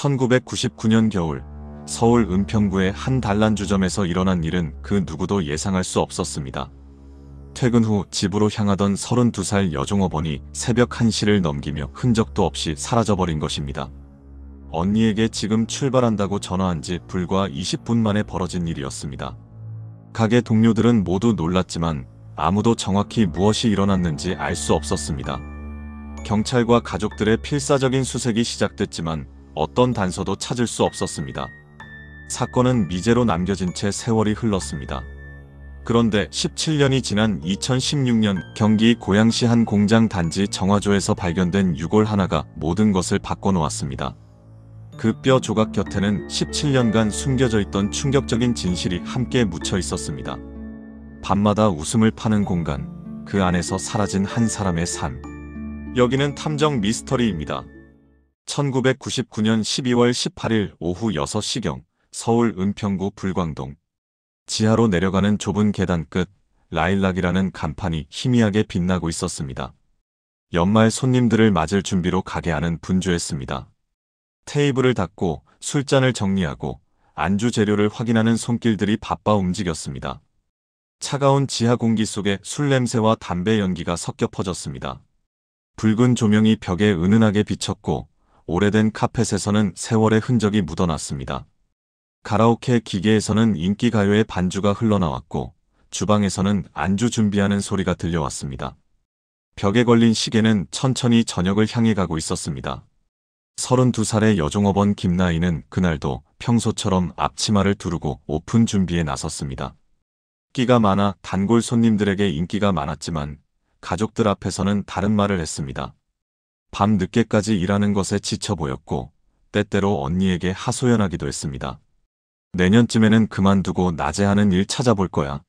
1999년 겨울 서울 은평구의 한 단란주점에서 일어난 일은 그 누구도 예상할 수 없었습니다. 퇴근 후 집으로 향하던 32살 여종업원이 새벽 1시를 넘기며 흔적도 없이 사라져버린 것입니다. 언니에게 지금 출발한다고 전화한 지 불과 20분 만에 벌어진 일이었습니다. 가게 동료들은 모두 놀랐지만 아무도 정확히 무엇이 일어났는지 알 수 없었습니다. 경찰과 가족들의 필사적인 수색이 시작됐지만 어떤 단서도 찾을 수 없었습니다. 사건은 미제로 남겨진 채 세월이 흘렀습니다. 그런데 17년이 지난 2016년 경기 고양시 한 공장 단지 정화조에서 발견된 유골 하나가 모든 것을 바꿔놓았습니다. 그 뼈 조각 곁에는 17년간 숨겨져 있던 충격적인 진실이 함께 묻혀 있었습니다. 밤마다 웃음을 파는 공간, 그 안에서 사라진 한 사람의 삶. 여기는 탐정 미스터리입니다. 1999년 12월 18일 오후 6시경 서울 은평구 불광동. 지하로 내려가는 좁은 계단 끝 라일락이라는 간판이 희미하게 빛나고 있었습니다. 연말 손님들을 맞을 준비로 가게 안은 분주했습니다. 테이블을 닦고 술잔을 정리하고 안주 재료를 확인하는 손길들이 바빠 움직였습니다. 차가운 지하 공기 속에 술 냄새와 담배 연기가 섞여 퍼졌습니다. 붉은 조명이 벽에 은은하게 비쳤고 오래된 카펫에서는 세월의 흔적이 묻어났습니다. 가라오케 기계에서는 인기 가요의 반주가 흘러나왔고 주방에서는 안주 준비하는 소리가 들려왔습니다. 벽에 걸린 시계는 천천히 저녁을 향해 가고 있었습니다. 32살의 여종업원 김나희는 그날도 평소처럼 앞치마를 두르고 오픈 준비에 나섰습니다. 끼가 많아 단골 손님들에게 인기가 많았지만 가족들 앞에서는 다른 말을 했습니다. 밤 늦게까지 일하는 것에 지쳐 보였고 때때로 언니에게 하소연하기도 했습니다. 내년쯤에는 그만두고 낮에 하는 일 찾아볼 거야.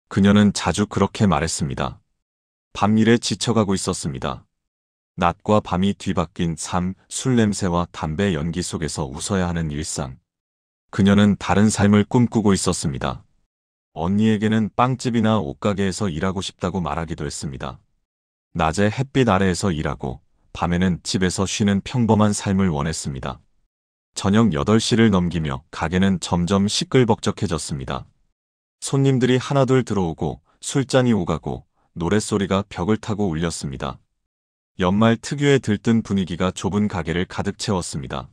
그녀는 자주 그렇게 말했습니다. 밤일에 지쳐가고 있었습니다. 낮과 밤이 뒤바뀐 삶, 술 냄새와 담배 연기 속에서 웃어야 하는 일상. 그녀는 다른 삶을 꿈꾸고 있었습니다. 언니에게는 빵집이나 옷가게에서 일하고 싶다고 말하기도 했습니다. 낮에 햇빛 아래에서 일하고 밤에는 집에서 쉬는 평범한 삶을 원했습니다. 저녁 8시를 넘기며 가게는 점점 시끌벅적해졌습니다. 손님들이 하나둘 들어오고 술잔이 오가고 노랫소리가 벽을 타고 울렸습니다. 연말 특유의 들뜬 분위기가 좁은 가게를 가득 채웠습니다.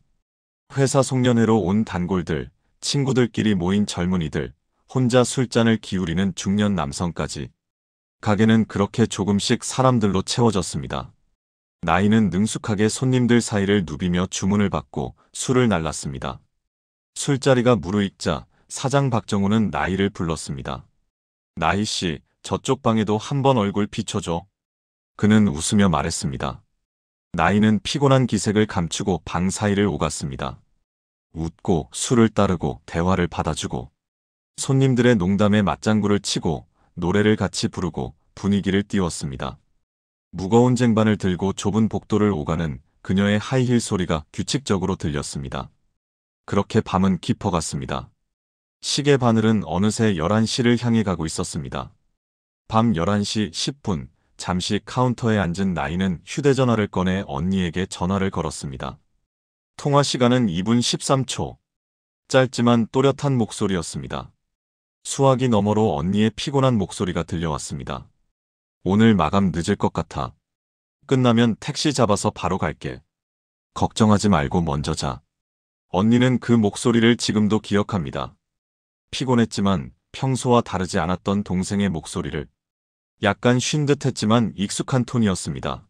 회사 송년회로 온 단골들, 친구들끼리 모인 젊은이들, 혼자 술잔을 기울이는 중년 남성까지. 가게는 그렇게 조금씩 사람들로 채워졌습니다. 나이는 능숙하게 손님들 사이를 누비며 주문을 받고 술을 날랐습니다. 술자리가 무르익자 사장 박정우는 나이를 불렀습니다. 나희씨, 저쪽 방에도 한번 얼굴 비춰줘. 그는 웃으며 말했습니다. 나이는 피곤한 기색을 감추고 방 사이를 오갔습니다. 웃고 술을 따르고 대화를 받아주고 손님들의 농담에 맞장구를 치고 노래를 같이 부르고 분위기를 띄웠습니다. 무거운 쟁반을 들고 좁은 복도를 오가는 그녀의 하이힐 소리가 규칙적으로 들렸습니다. 그렇게 밤은 깊어갔습니다. 시계 바늘은 어느새 11시를 향해 가고 있었습니다. 밤 11시 10분, 잠시 카운터에 앉은 나이는 휴대전화를 꺼내 언니에게 전화를 걸었습니다. 통화 시간은 2분 13초. 짧지만 또렷한 목소리였습니다. 수화기 너머로 언니의 피곤한 목소리가 들려왔습니다. 오늘 마감 늦을 것 같아. 끝나면 택시 잡아서 바로 갈게. 걱정하지 말고 먼저 자. 언니는 그 목소리를 지금도 기억합니다. 피곤했지만 평소와 다르지 않았던 동생의 목소리를. 약간 쉰 듯 했지만 익숙한 톤이었습니다.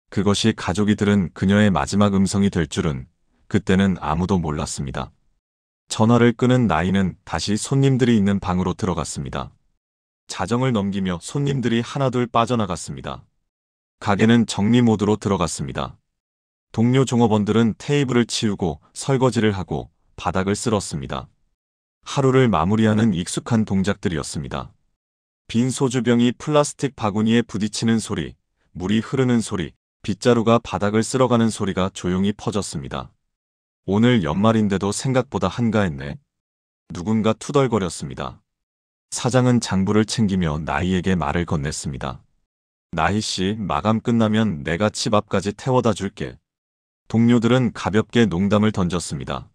그것이 가족이 들은 그녀의 마지막 음성이 될 줄은 그때는 아무도 몰랐습니다. 전화를 끄는 나이는 다시 손님들이 있는 방으로 들어갔습니다. 자정을 넘기며 손님들이 하나둘 빠져나갔습니다. 가게는 정리 모드로 들어갔습니다. 동료 종업원들은 테이블을 치우고 설거지를 하고 바닥을 쓸었습니다. 하루를 마무리하는 익숙한 동작들이었습니다. 빈 소주병이 플라스틱 바구니에 부딪히는 소리, 물이 흐르는 소리, 빗자루가 바닥을 쓸어가는 소리가 조용히 퍼졌습니다. 오늘 연말인데도 생각보다 한가했네. 누군가 투덜거렸습니다. 사장은 장부를 챙기며 나희에게 말을 건넸습니다. 나희씨, 마감 끝나면 내가 집 앞까지 태워다 줄게. 동료들은 가볍게 농담을 던졌습니다.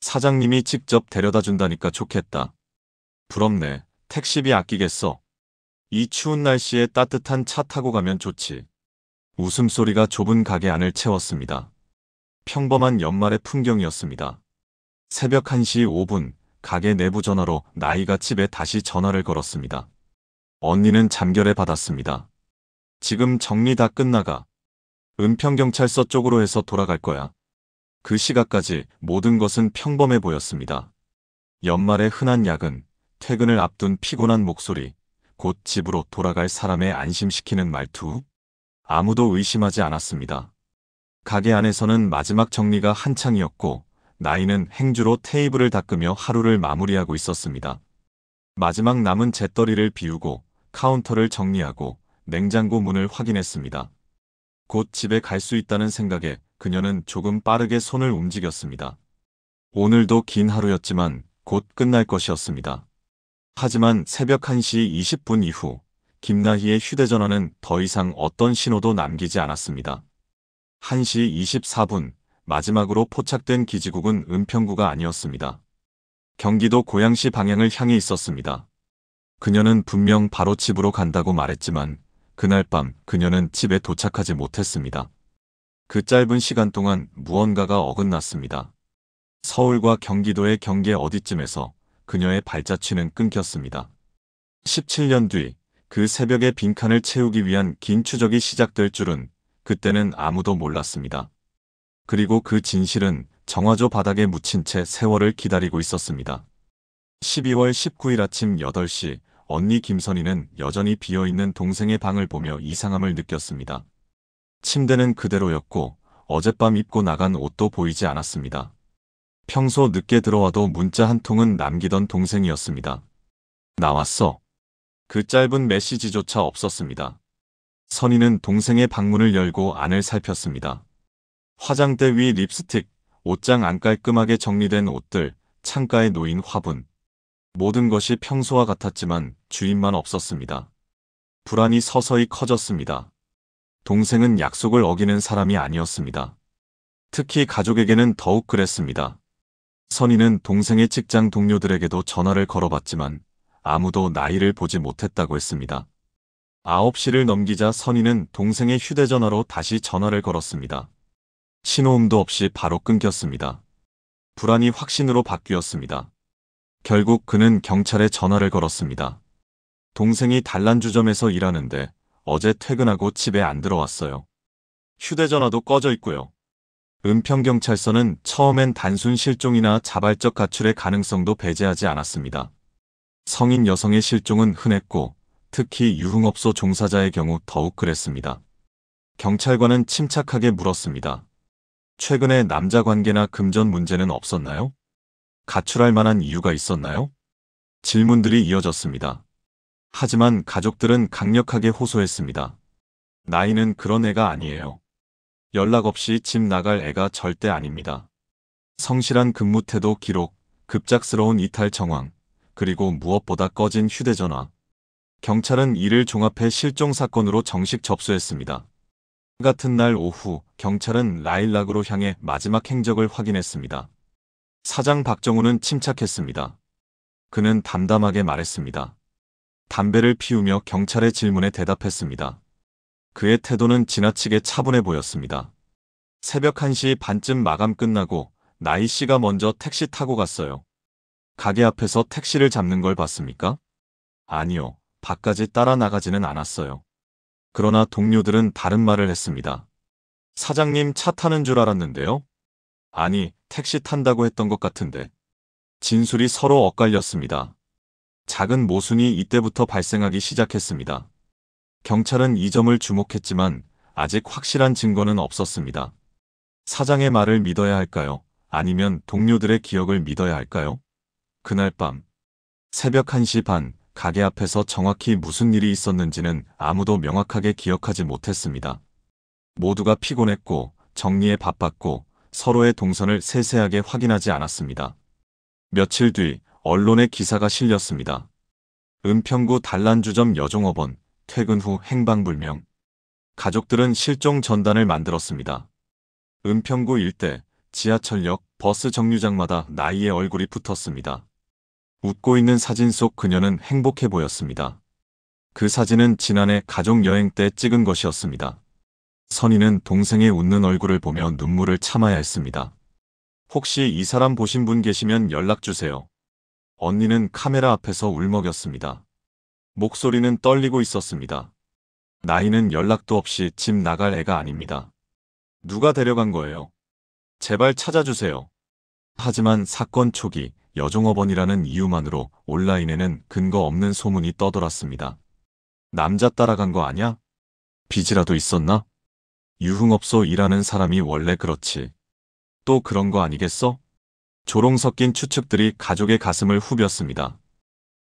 사장님이 직접 데려다 준다니까 좋겠다. 부럽네. 택시비 아끼겠어. 이 추운 날씨에 따뜻한 차 타고 가면 좋지. 웃음소리가 좁은 가게 안을 채웠습니다. 평범한 연말의 풍경이었습니다. 새벽 1시 5분, 가게 내부 전화로 나이가 집에 다시 전화를 걸었습니다. 언니는 잠결에 받았습니다. 지금 정리 다 끝나가. 은평경찰서 쪽으로 해서 돌아갈 거야. 그 시각까지 모든 것은 평범해 보였습니다. 연말의 흔한 야근, 퇴근을 앞둔 피곤한 목소리, 곧 집으로 돌아갈 사람의 안심시키는 말투. 아무도 의심하지 않았습니다. 가게 안에서는 마지막 정리가 한창이었고 나이는 행주로 테이블을 닦으며 하루를 마무리하고 있었습니다. 마지막 남은 재떨이를 비우고 카운터를 정리하고 냉장고 문을 확인했습니다. 곧 집에 갈 수 있다는 생각에 그녀는 조금 빠르게 손을 움직였습니다. 오늘도 긴 하루였지만 곧 끝날 것이었습니다. 하지만 새벽 1시 20분 이후 김나희의 휴대전화는 더 이상 어떤 신호도 남기지 않았습니다. 1시 24분 마지막으로 포착된 기지국은 은평구가 아니었습니다. 경기도 고양시 방향을 향해 있었습니다. 그녀는 분명 바로 집으로 간다고 말했지만 그날 밤 그녀는 집에 도착하지 못했습니다. 그 짧은 시간 동안 무언가가 어긋났습니다. 서울과 경기도의 경계 어디쯤에서 그녀의 발자취는 끊겼습니다. 17년 뒤 그 새벽의 빈칸을 채우기 위한 긴 추적이 시작될 줄은 그때는 아무도 몰랐습니다. 그리고 그 진실은 정화조 바닥에 묻힌 채 세월을 기다리고 있었습니다. 12월 19일 아침 8시 언니 김선희는 여전히 비어있는 동생의 방을 보며 이상함을 느꼈습니다. 침대는 그대로였고 어젯밤 입고 나간 옷도 보이지 않았습니다. 평소 늦게 들어와도 문자 한 통은 남기던 동생이었습니다. 나왔어. 그 짧은 메시지조차 없었습니다. 선희는 동생의 방문을 열고 안을 살폈습니다. 화장대 위 립스틱, 옷장 안 깔끔하게 정리된 옷들, 창가에 놓인 화분. 모든 것이 평소와 같았지만 주인만 없었습니다. 불안이 서서히 커졌습니다. 동생은 약속을 어기는 사람이 아니었습니다. 특히 가족에게는 더욱 그랬습니다. 선희는 동생의 직장 동료들에게도 전화를 걸어봤지만 아무도 나이를 보지 못했다고 했습니다. 9시를 넘기자 선희는 동생의 휴대전화로 다시 전화를 걸었습니다. 신호음도 없이 바로 끊겼습니다. 불안이 확신으로 바뀌었습니다. 결국 그는 경찰에 전화를 걸었습니다. 동생이 단란주점에서 일하는데 어제 퇴근하고 집에 안 들어왔어요. 휴대전화도 꺼져 있고요. 은평경찰서는 처음엔 단순 실종이나 자발적 가출의 가능성도 배제하지 않았습니다. 성인 여성의 실종은 흔했고 특히 유흥업소 종사자의 경우 더욱 그랬습니다. 경찰관은 침착하게 물었습니다. 최근에 남자 관계나 금전 문제는 없었나요? 가출할 만한 이유가 있었나요? 질문들이 이어졌습니다. 하지만 가족들은 강력하게 호소했습니다. 나이는 그런 애가 아니에요. 연락 없이 집 나갈 애가 절대 아닙니다. 성실한 근무 태도 기록, 급작스러운 이탈 정황, 그리고 무엇보다 꺼진 휴대전화. 경찰은 이를 종합해 실종 사건으로 정식 접수했습니다. 같은 날 오후 경찰은 라일락으로 향해 마지막 행적을 확인했습니다. 사장 박정우는 침착했습니다. 그는 담담하게 말했습니다. 담배를 피우며 경찰의 질문에 대답했습니다. 그의 태도는 지나치게 차분해 보였습니다. 새벽 1시 반쯤 마감 끝나고 나이 씨가 먼저 택시 타고 갔어요. 가게 앞에서 택시를 잡는 걸 봤습니까? 아니요. 밖까지 따라 나가지는 않았어요. 그러나 동료들은 다른 말을 했습니다. 사장님 차 타는 줄 알았는데요? 아니, 택시 탄다고 했던 것 같은데. 진술이 서로 엇갈렸습니다. 작은 모순이 이때부터 발생하기 시작했습니다. 경찰은 이 점을 주목했지만 아직 확실한 증거는 없었습니다. 사장의 말을 믿어야 할까요? 아니면 동료들의 기억을 믿어야 할까요? 그날 밤 새벽 1시 반 가게 앞에서 정확히 무슨 일이 있었는지는 아무도 명확하게 기억하지 못했습니다. 모두가 피곤했고 정리에 바빴고 서로의 동선을 세세하게 확인하지 않았습니다. 며칠 뒤 언론에 기사가 실렸습니다. 은평구 단란주점 여종업원 퇴근 후 행방불명. 가족들은 실종 전단을 만들었습니다. 은평구 일대 지하철역, 버스 정류장마다 나이의 얼굴이 붙었습니다. 웃고 있는 사진 속 그녀는 행복해 보였습니다. 그 사진은 지난해 가족 여행 때 찍은 것이었습니다. 선희는 동생의 웃는 얼굴을 보며 눈물을 참아야 했습니다. 혹시 이 사람 보신 분 계시면 연락주세요. 언니는 카메라 앞에서 울먹였습니다. 목소리는 떨리고 있었습니다. 나이는 연락도 없이 집 나갈 애가 아닙니다. 누가 데려간 거예요? 제발 찾아주세요. 하지만 사건 초기 여종업원이라는 이유만으로 온라인에는 근거 없는 소문이 떠돌았습니다. 남자 따라간 거 아냐? 빚이라도 있었나? 유흥업소 일하는 사람이 원래 그렇지. 또 그런 거 아니겠어? 조롱 섞인 추측들이 가족의 가슴을 후볐습니다.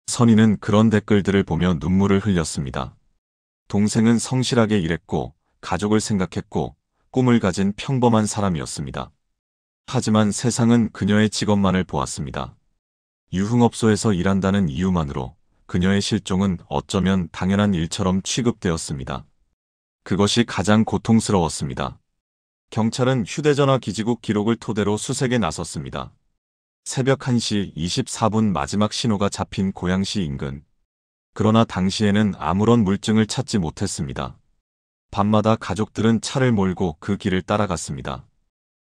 선희는 그런 댓글들을 보며 눈물을 흘렸습니다. 동생은 성실하게 일했고 가족을 생각했고 꿈을 가진 평범한 사람이었습니다. 하지만 세상은 그녀의 직업만을 보았습니다. 유흥업소에서 일한다는 이유만으로 그녀의 실종은 어쩌면 당연한 일처럼 취급되었습니다. 그것이 가장 고통스러웠습니다. 경찰은 휴대전화 기지국 기록을 토대로 수색에 나섰습니다. 새벽 1시 24분 마지막 신호가 잡힌 고양시 인근. 그러나 당시에는 아무런 물증을 찾지 못했습니다. 밤마다 가족들은 차를 몰고 그 길을 따라갔습니다.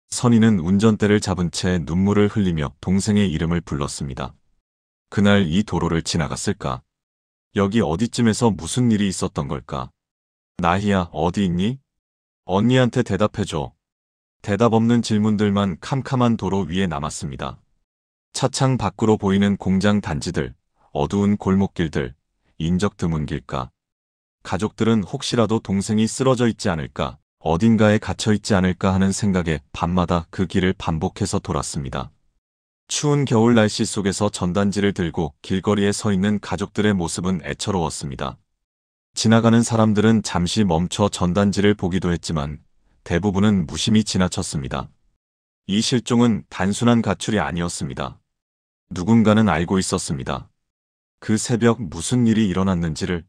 선희는 운전대를 잡은 채 눈물을 흘리며 동생의 이름을 불렀습니다. 그날 이 도로를 지나갔을까? 여기 어디쯤에서 무슨 일이 있었던 걸까? 나희야, 어디 있니? 언니한테 대답해줘. 대답 없는 질문들만 캄캄한 도로 위에 남았습니다. 차창 밖으로 보이는 공장 단지들, 어두운 골목길들, 인적 드문 길가. 가족들은 혹시라도 동생이 쓰러져 있지 않을까, 어딘가에 갇혀 있지 않을까 하는 생각에 밤마다 그 길을 반복해서 돌았습니다. 추운 겨울 날씨 속에서 전단지를 들고 길거리에 서 있는 가족들의 모습은 애처로웠습니다. 지나가는 사람들은 잠시 멈춰 전단지를 보기도 했지만 대부분은 무심히 지나쳤습니다. 이 실종은 단순한 가출이 아니었습니다. 누군가는 알고 있었습니다. 그 새벽 무슨 일이 일어났는지를.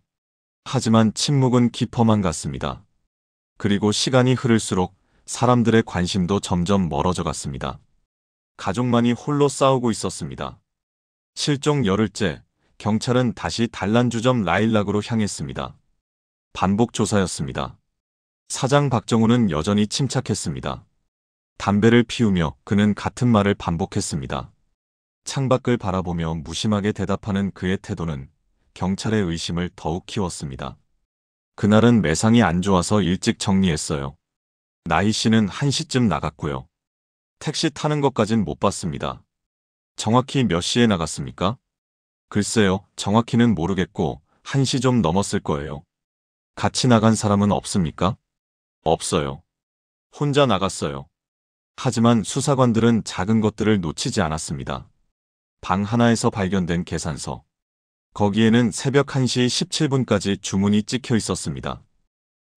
하지만 침묵은 깊어만 갔습니다. 그리고 시간이 흐를수록 사람들의 관심도 점점 멀어져 갔습니다. 가족만이 홀로 싸우고 있었습니다. 실종 열흘째, 경찰은 다시 단란주점 라일락으로 향했습니다. 반복 조사였습니다. 사장 박정우는 여전히 침착했습니다. 담배를 피우며 그는 같은 말을 반복했습니다. 창밖을 바라보며 무심하게 대답하는 그의 태도는 경찰의 의심을 더욱 키웠습니다. 그날은 매상이 안 좋아서 일찍 정리했어요. 나희 씨는 1시쯤 나갔고요. 택시 타는 것까진 못 봤습니다. 정확히 몇 시에 나갔습니까? 글쎄요, 정확히는 모르겠고 1시 좀 넘었을 거예요. 같이 나간 사람은 없습니까? 없어요. 혼자 나갔어요. 하지만 수사관들은 작은 것들을 놓치지 않았습니다. 방 하나에서 발견된 계산서. 거기에는 새벽 1시 17분까지 주문이 찍혀 있었습니다.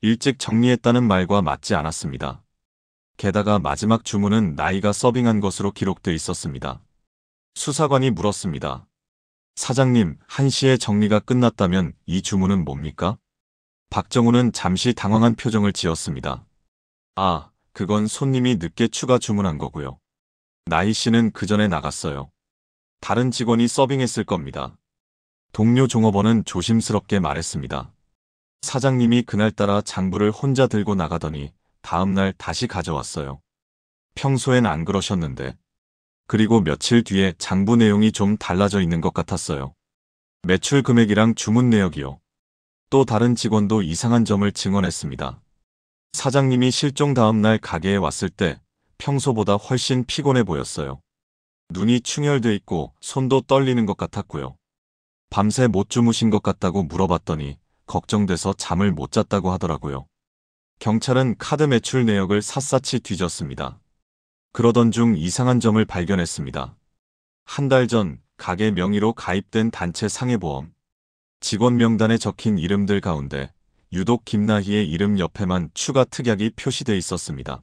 일찍 정리했다는 말과 맞지 않았습니다. 게다가 마지막 주문은 나이가 서빙한 것으로 기록돼 있었습니다. 수사관이 물었습니다. 사장님, 1시에 정리가 끝났다면 이 주문은 뭡니까? 박정우는 잠시 당황한 표정을 지었습니다. 아, 그건 손님이 늦게 추가 주문한 거고요. 나희 씨는 그 전에 나갔어요. 다른 직원이 서빙했을 겁니다. 동료 종업원은 조심스럽게 말했습니다. 사장님이 그날따라 장부를 혼자 들고 나가더니 다음날 다시 가져왔어요. 평소엔 안 그러셨는데. 그리고 며칠 뒤에 장부 내용이 좀 달라져 있는 것 같았어요. 매출 금액이랑 주문 내역이요. 또 다른 직원도 이상한 점을 증언했습니다. 사장님이 실종 다음날 가게에 왔을 때 평소보다 훨씬 피곤해 보였어요. 눈이 충혈돼 있고 손도 떨리는 것 같았고요. 밤새 못 주무신 것 같다고 물어봤더니 걱정돼서 잠을 못 잤다고 하더라고요. 경찰은 카드 매출 내역을 샅샅이 뒤졌습니다. 그러던 중 이상한 점을 발견했습니다. 한 달 전 가게 명의로 가입된 단체 상해보험. 직원 명단에 적힌 이름들 가운데 유독 김나희의 이름 옆에만 추가 특약이 표시돼 있었습니다.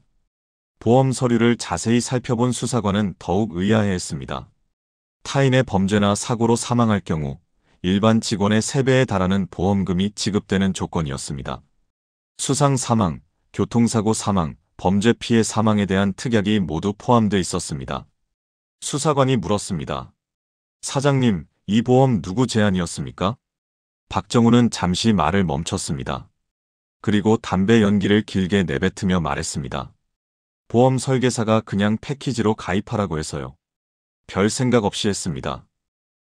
보험 서류를 자세히 살펴본 수사관은 더욱 의아해했습니다. 타인의 범죄나 사고로 사망할 경우 일반 직원의 3배에 달하는 보험금이 지급되는 조건이었습니다. 수상 사망, 교통사고 사망, 범죄 피해 사망에 대한 특약이 모두 포함돼 있었습니다. 수사관이 물었습니다. 사장님, 이 보험 누구 제안이었습니까? 박정우는 잠시 말을 멈췄습니다. 그리고 담배 연기를 길게 내뱉으며 말했습니다. 보험 설계사가 그냥 패키지로 가입하라고 해서요. 별 생각 없이 했습니다.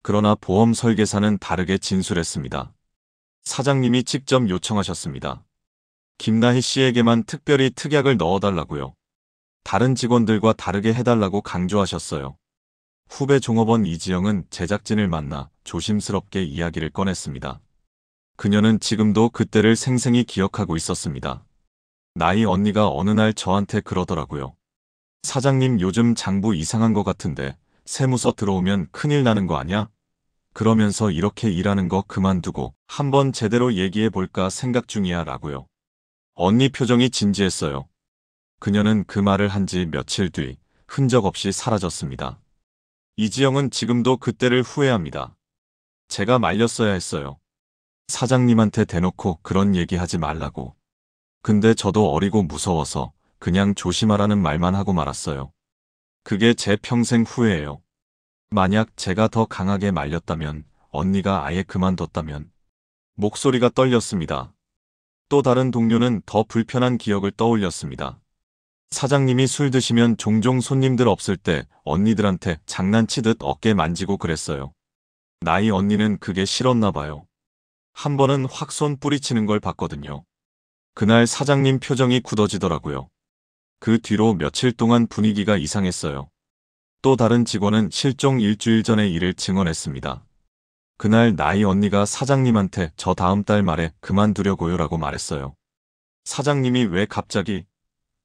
그러나 보험 설계사는 다르게 진술했습니다. 사장님이 직접 요청하셨습니다. 김나희 씨에게만 특별히 특약을 넣어달라고요. 다른 직원들과 다르게 해달라고 강조하셨어요. 후배 종업원 이지영은 제작진을 만나 조심스럽게 이야기를 꺼냈습니다. 그녀는 지금도 그때를 생생히 기억하고 있었습니다. 나이 언니가 어느 날 저한테 그러더라고요. 사장님 요즘 장부 이상한 거 같은데 세무서 들어오면 큰일 나는 거 아냐? 그러면서 이렇게 일하는 거 그만두고 한번 제대로 얘기해 볼까 생각 중이야 라고요. 언니 표정이 진지했어요. 그녀는 그 말을 한 지 며칠 뒤 흔적 없이 사라졌습니다. 이지영은 지금도 그때를 후회합니다. 제가 말렸어야 했어요. 사장님한테 대놓고 그런 얘기 하지 말라고. 근데 저도 어리고 무서워서 그냥 조심하라는 말만 하고 말았어요. 그게 제 평생 후회예요. 만약 제가 더 강하게 말렸다면, 언니가 아예 그만뒀다면. 목소리가 떨렸습니다. 또 다른 동료는 더 불편한 기억을 떠올렸습니다. 사장님이 술 드시면 종종 손님들 없을 때 언니들한테 장난치듯 어깨 만지고 그랬어요. 나이 언니는 그게 싫었나 봐요. 한 번은 확 손 뿌리치는 걸 봤거든요. 그날 사장님 표정이 굳어지더라고요. 그 뒤로 며칠 동안 분위기가 이상했어요. 또 다른 직원은 실종 일주일 전의 일을 증언했습니다. 그날 나이 언니가 사장님한테 저 다음 달 말에 그만두려고요 라고 말했어요. 사장님이 왜 갑자기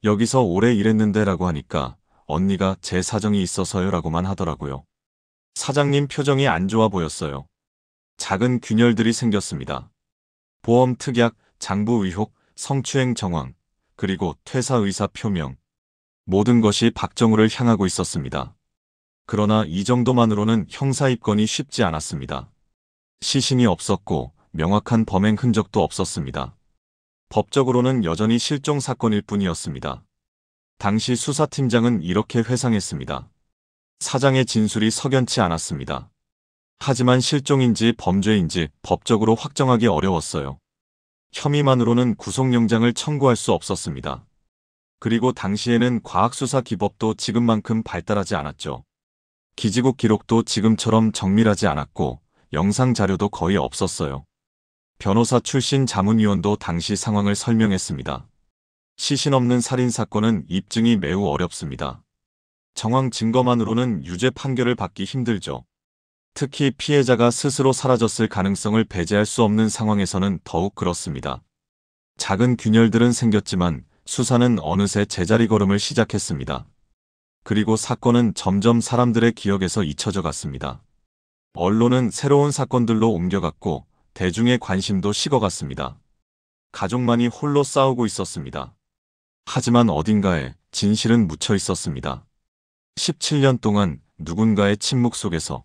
여기서 오래 일했는데 라고 하니까 언니가 제 사정이 있어서요 라고만 하더라고요. 사장님 표정이 안 좋아 보였어요. 작은 균열들이 생겼습니다. 보험 특약, 장부 의혹, 성추행 정황, 그리고 퇴사 의사 표명. 모든 것이 박정우를 향하고 있었습니다. 그러나 이 정도만으로는 형사 입건이 쉽지 않았습니다. 시신이 없었고 명확한 범행 흔적도 없었습니다. 법적으로는 여전히 실종 사건일 뿐이었습니다. 당시 수사팀장은 이렇게 회상했습니다. 사장의 진술이 석연치 않았습니다. 하지만 실종인지 범죄인지 법적으로 확정하기 어려웠어요. 혐의만으로는 구속영장을 청구할 수 없었습니다. 그리고 당시에는 과학수사기법도 지금만큼 발달하지 않았죠. 기지국 기록도 지금처럼 정밀하지 않았고 영상자료도 거의 없었어요. 변호사 출신 자문위원도 당시 상황을 설명했습니다. 시신 없는 살인사건은 입증이 매우 어렵습니다. 정황 증거만으로는 유죄 판결을 받기 힘들죠. 특히 피해자가 스스로 사라졌을 가능성을 배제할 수 없는 상황에서는 더욱 그렇습니다. 작은 균열들은 생겼지만 수사는 어느새 제자리 걸음을 시작했습니다. 그리고 사건은 점점 사람들의 기억에서 잊혀져 갔습니다. 언론은 새로운 사건들로 옮겨갔고 대중의 관심도 식어갔습니다. 가족만이 홀로 싸우고 있었습니다. 하지만 어딘가에 진실은 묻혀 있었습니다. 17년 동안 누군가의 침묵 속에서,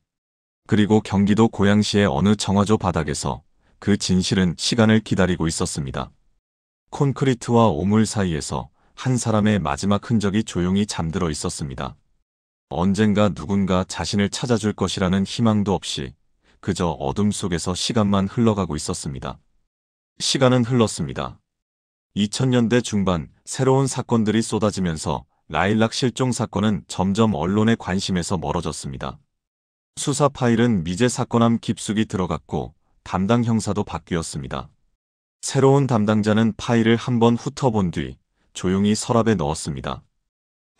그리고 경기도 고양시의 어느 정화조 바닥에서 그 진실은 시간을 기다리고 있었습니다. 콘크리트와 오물 사이에서 한 사람의 마지막 흔적이 조용히 잠들어 있었습니다. 언젠가 누군가 자신을 찾아줄 것이라는 희망도 없이 그저 어둠 속에서 시간만 흘러가고 있었습니다. 시간은 흘렀습니다. 2000년대 중반 새로운 사건들이 쏟아지면서 라일락 실종 사건은 점점 언론의 관심에서 멀어졌습니다. 수사 파일은 미제 사건함 깊숙이 들어갔고 담당 형사도 바뀌었습니다. 새로운 담당자는 파일을 한번 훑어본 뒤 조용히 서랍에 넣었습니다.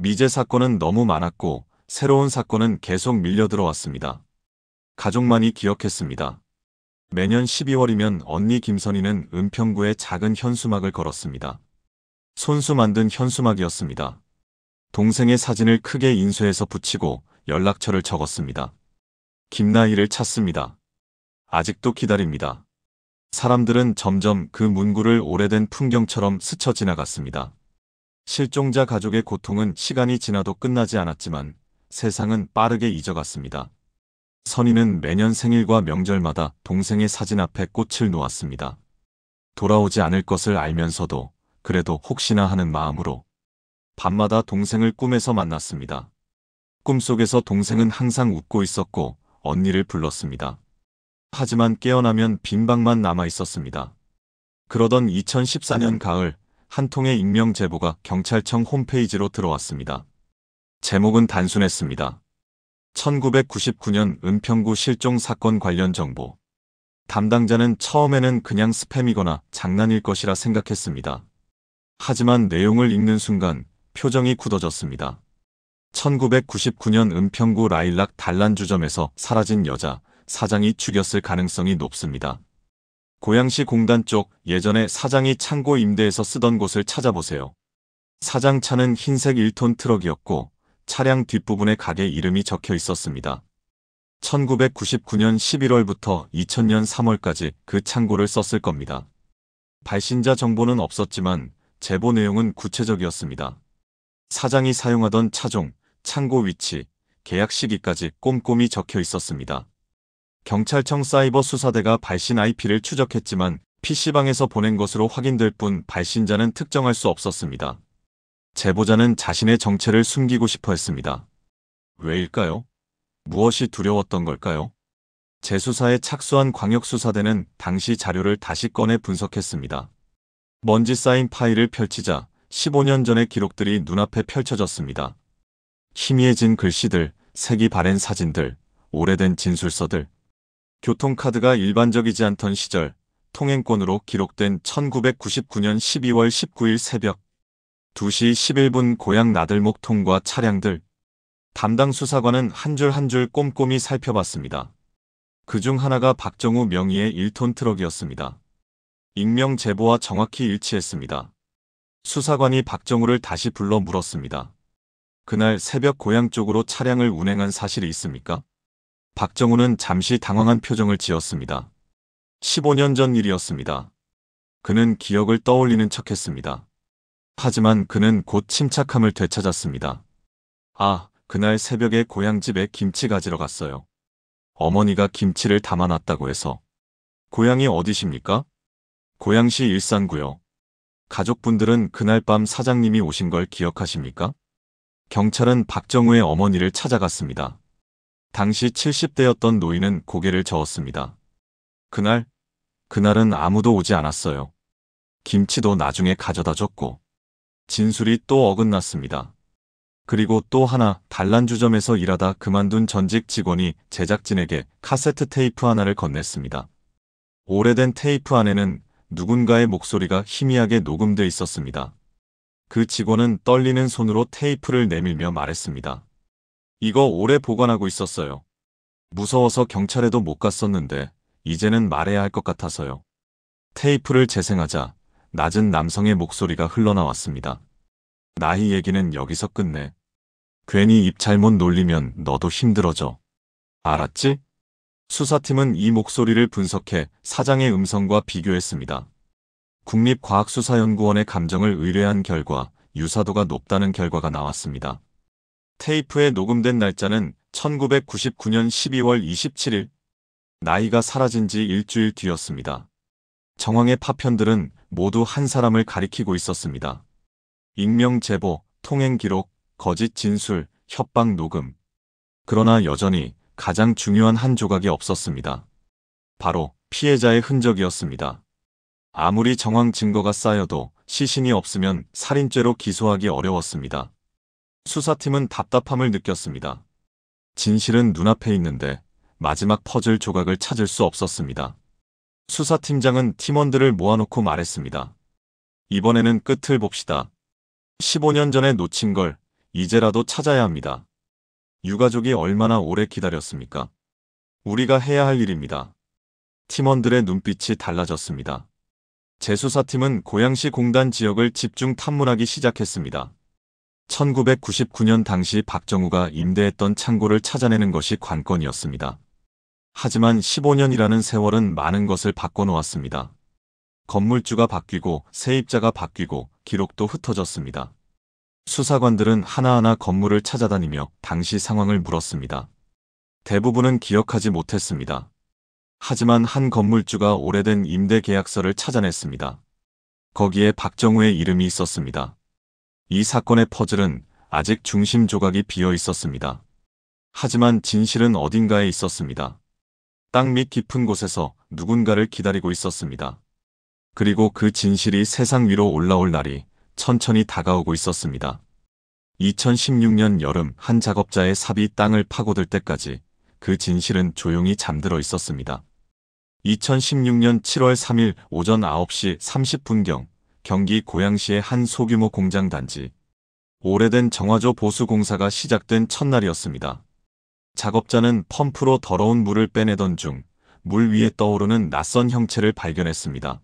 미제 사건은 너무 많았고 새로운 사건은 계속 밀려들어왔습니다. 가족만이 기억했습니다. 매년 12월이면 언니 김선희는 은평구에 작은 현수막을 걸었습니다. 손수 만든 현수막이었습니다. 동생의 사진을 크게 인쇄해서 붙이고 연락처를 적었습니다. 김나희를 찾습니다. 아직도 기다립니다. 사람들은 점점 그 문구를 오래된 풍경처럼 스쳐 지나갔습니다. 실종자 가족의 고통은 시간이 지나도 끝나지 않았지만 세상은 빠르게 잊어갔습니다. 선희는 매년 생일과 명절마다 동생의 사진 앞에 꽃을 놓았습니다. 돌아오지 않을 것을 알면서도 그래도 혹시나 하는 마음으로. 밤마다 동생을 꿈에서 만났습니다. 꿈속에서 동생은 항상 웃고 있었고 언니를 불렀습니다. 하지만 깨어나면 빈 방만 남아 있었습니다. 그러던 2014년 가을, 한 통의 익명 제보가 경찰청 홈페이지로 들어왔습니다. 제목은 단순했습니다. 1999년 은평구 실종 사건 관련 정보. 담당자는 처음에는 그냥 스팸이거나 장난일 것이라 생각했습니다. 하지만 내용을 읽는 순간 표정이 굳어졌습니다. 1999년 은평구 라일락 단란주점에서 사라진 여자, 사장이 죽였을 가능성이 높습니다. 고양시 공단 쪽, 예전에 사장이 창고 임대해서 쓰던 곳을 찾아보세요. 사장 차는 흰색 1톤 트럭이었고 차량 뒷부분에 가게 이름이 적혀 있었습니다. 1999년 11월부터 2000년 3월까지 그 창고를 썼을 겁니다. 발신자 정보는 없었지만 제보 내용은 구체적이었습니다. 사장이 사용하던 차종, 창고 위치, 계약 시기까지 꼼꼼히 적혀 있었습니다. 경찰청 사이버 수사대가 발신 IP를 추적했지만 PC방에서 보낸 것으로 확인될 뿐 발신자는 특정할 수 없었습니다. 제보자는 자신의 정체를 숨기고 싶어 했습니다. 왜일까요? 무엇이 두려웠던 걸까요? 재수사에 착수한 광역수사대는 당시 자료를 다시 꺼내 분석했습니다. 먼지 쌓인 파일을 펼치자 15년 전의 기록들이 눈앞에 펼쳐졌습니다. 희미해진 글씨들, 색이 바랜 사진들, 오래된 진술서들. 교통카드가 일반적이지 않던 시절, 통행권으로 기록된 1999년 12월 19일 새벽 2시 11분 고향 나들목 통과 차량들. 담당 수사관은 한 줄 한 줄 꼼꼼히 살펴봤습니다. 그중 하나가 박정우 명의의 1톤 트럭이었습니다. 익명 제보와 정확히 일치했습니다. 수사관이 박정우를 다시 불러 물었습니다. 그날 새벽 고향 쪽으로 차량을 운행한 사실이 있습니까? 박정우는 잠시 당황한 표정을 지었습니다. 15년 전 일이었습니다. 그는 기억을 떠올리는 척했습니다. 하지만 그는 곧 침착함을 되찾았습니다. 아, 그날 새벽에 고향집에 김치 가지러 갔어요. 어머니가 김치를 담아놨다고 해서. 고향이 어디십니까? 고양시 일산구요. 가족분들은 그날 밤 사장님이 오신 걸 기억하십니까? 경찰은 박정우의 어머니를 찾아갔습니다. 당시 70대였던 노인은 고개를 저었습니다. 그날은 아무도 오지 않았어요. 김치도 나중에 가져다 줬고. 진술이 또 어긋났습니다. 그리고 또 하나, 단란주점에서 일하다 그만둔 전직 직원이 제작진에게 카세트 테이프 하나를 건넸습니다. 오래된 테이프 안에는 누군가의 목소리가 희미하게 녹음돼 있었습니다. 그 직원은 떨리는 손으로 테이프를 내밀며 말했습니다. 이거 오래 보관하고 있었어요. 무서워서 경찰에도 못 갔었는데 이제는 말해야 할 것 같아서요. 테이프를 재생하자 낮은 남성의 목소리가 흘러나왔습니다. 나희 얘기는 여기서 끝내. 괜히 입 잘못 놀리면 너도 힘들어져. 알았지? 수사팀은 이 목소리를 분석해 사장의 음성과 비교했습니다. 국립과학수사연구원의 감정을 의뢰한 결과 유사도가 높다는 결과가 나왔습니다. 테이프에 녹음된 날짜는 1999년 12월 27일. 나이가 사라진 지 일주일 뒤였습니다. 정황의 파편들은 모두 한 사람을 가리키고 있었습니다. 익명 제보, 통행 기록, 거짓 진술, 협박 녹음. 그러나 여전히 가장 중요한 한 조각이 없었습니다. 바로 피해자의 흔적이었습니다. 아무리 정황 증거가 쌓여도 시신이 없으면 살인죄로 기소하기 어려웠습니다. 수사팀은 답답함을 느꼈습니다. 진실은 눈앞에 있는데 마지막 퍼즐 조각을 찾을 수 없었습니다. 수사팀장은 팀원들을 모아놓고 말했습니다. 이번에는 끝을 봅시다. 15년 전에 놓친 걸 이제라도 찾아야 합니다. 유가족이 얼마나 오래 기다렸습니까? 우리가 해야 할 일입니다. 팀원들의 눈빛이 달라졌습니다. 재수사팀은 고양시 공단 지역을 집중 탐문하기 시작했습니다. 1999년 당시 박정우가 임대했던 창고를 찾아내는 것이 관건이었습니다. 하지만 15년이라는 세월은 많은 것을 바꿔놓았습니다. 건물주가 바뀌고 세입자가 바뀌고 기록도 흩어졌습니다. 수사관들은 하나하나 건물을 찾아다니며 당시 상황을 물었습니다. 대부분은 기억하지 못했습니다. 하지만 한 건물주가 오래된 임대 계약서를 찾아냈습니다. 거기에 박정우의 이름이 있었습니다. 이 사건의 퍼즐은 아직 중심 조각이 비어 있었습니다. 하지만 진실은 어딘가에 있었습니다. 땅 밑 깊은 곳에서 누군가를 기다리고 있었습니다. 그리고 그 진실이 세상 위로 올라올 날이 천천히 다가오고 있었습니다. 2016년 여름 한 작업자의 삽이 땅을 파고들 때까지 그 진실은 조용히 잠들어 있었습니다. 2016년 7월 3일 오전 9시 30분경 경기 고양시의 한 소규모 공장 단지. 오래된 정화조 보수 공사가 시작된 첫날이었습니다. 작업자는 펌프로 더러운 물을 빼내던 중 물 위에 떠오르는 낯선 형체를 발견했습니다.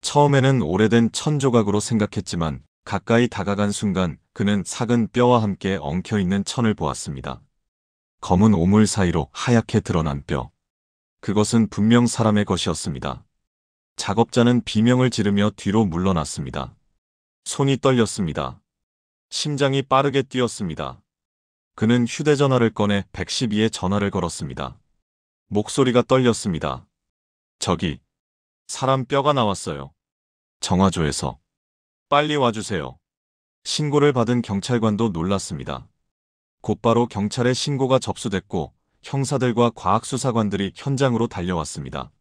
처음에는 오래된 천 조각으로 생각했지만 가까이 다가간 순간 그는 삭은 뼈와 함께 엉켜있는 천을 보았습니다. 검은 오물 사이로 하얗게 드러난 뼈. 그것은 분명 사람의 것이었습니다. 작업자는 비명을 지르며 뒤로 물러났습니다. 손이 떨렸습니다. 심장이 빠르게 뛰었습니다. 그는 휴대전화를 꺼내 112에 전화를 걸었습니다. 목소리가 떨렸습니다. 저기, 사람 뼈가 나왔어요. 정화조에서. 빨리 와주세요. 신고를 받은 경찰관도 놀랐습니다. 곧바로 경찰에 신고가 접수됐고 형사들과 과학수사관들이 현장으로 달려왔습니다.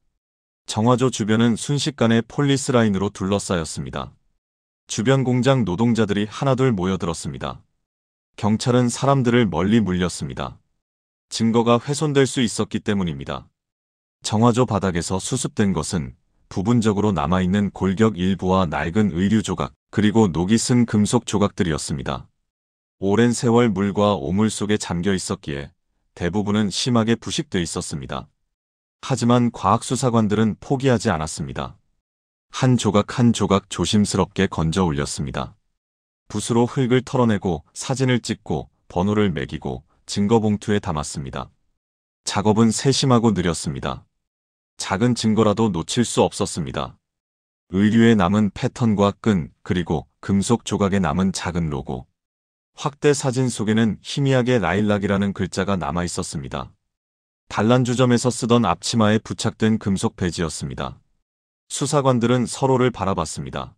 정화조 주변은 순식간에 폴리스 라인으로 둘러싸였습니다. 주변 공장 노동자들이 하나둘 모여들었습니다. 경찰은 사람들을 멀리 물렸습니다. 증거가 훼손될 수 있었기 때문입니다. 정화조 바닥에서 수습된 것은 부분적으로 남아있는 골격 일부와 낡은 의류 조각, 그리고 녹이 쓴 금속 조각들이었습니다. 오랜 세월 물과 오물 속에 잠겨 있었기에 대부분은 심하게 부식돼 있었습니다. 하지만 과학수사관들은 포기하지 않았습니다. 한 조각 한 조각 조심스럽게 건져 올렸습니다. 붓으로 흙을 털어내고 사진을 찍고 번호를 매기고 증거 봉투에 담았습니다. 작업은 세심하고 느렸습니다. 작은 증거라도 놓칠 수 없었습니다. 의류에 남은 패턴과 끈, 그리고 금속 조각에 남은 작은 로고. 확대 사진 속에는 희미하게 라일락이라는 글자가 남아 있었습니다. 단란주점에서 쓰던 앞치마에 부착된 금속 배지였습니다. 수사관들은 서로를 바라봤습니다.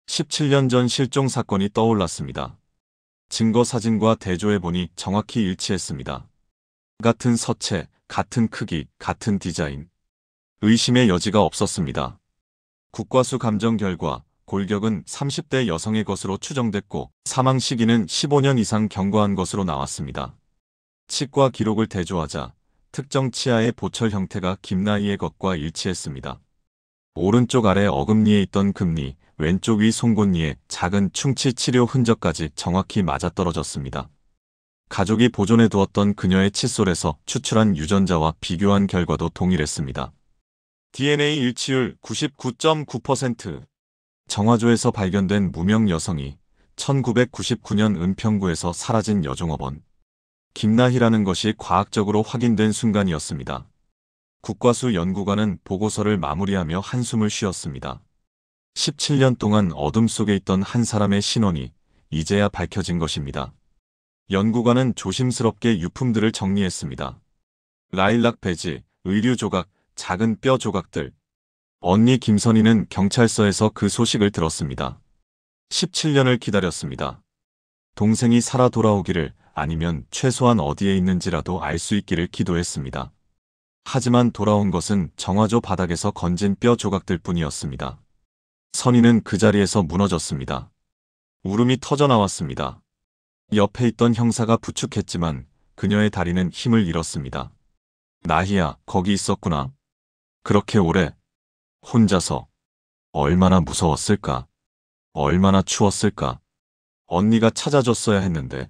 17년 전 실종 사건이 떠올랐습니다. 증거 사진과 대조해보니 정확히 일치했습니다. 같은 서체, 같은 크기, 같은 디자인. 의심의 여지가 없었습니다. 국과수 감정 결과 골격은 30대 여성의 것으로 추정됐고 사망 시기는 15년 이상 경과한 것으로 나왔습니다. 치과 기록을 대조하자 특정 치아의 보철 형태가 김나희의 것과 일치했습니다. 오른쪽 아래 어금니에 있던 금니, 왼쪽 위 송곳니에 작은 충치 치료 흔적까지 정확히 맞아떨어졌습니다. 가족이 보존해 두었던 그녀의 칫솔에서 추출한 유전자와 비교한 결과도 동일했습니다. DNA 일치율 99.9%. 정화조에서 발견된 무명 여성이 1999년 은평구에서 사라진 여종업원 김나희라는 것이 과학적으로 확인된 순간이었습니다. 국과수 연구관은 보고서를 마무리하며 한숨을 쉬었습니다. 17년 동안 어둠 속에 있던 한 사람의 신원이 이제야 밝혀진 것입니다. 연구관은 조심스럽게 유품들을 정리했습니다. 라일락 배지, 의류 조각, 작은 뼈 조각들. 언니 김선희는 경찰서에서 그 소식을 들었습니다. 17년을 기다렸습니다. 동생이 살아 돌아오기를, 아니면 최소한 어디에 있는지라도 알 수 있기를 기도했습니다. 하지만 돌아온 것은 정화조 바닥에서 건진 뼈 조각들 뿐이었습니다. 선희는 그 자리에서 무너졌습니다. 울음이 터져나왔습니다. 옆에 있던 형사가 부축했지만 그녀의 다리는 힘을 잃었습니다. 나희야, 거기 있었구나. 그렇게 오래. 혼자서. 얼마나 무서웠을까. 얼마나 추웠을까. 언니가 찾아줬어야 했는데.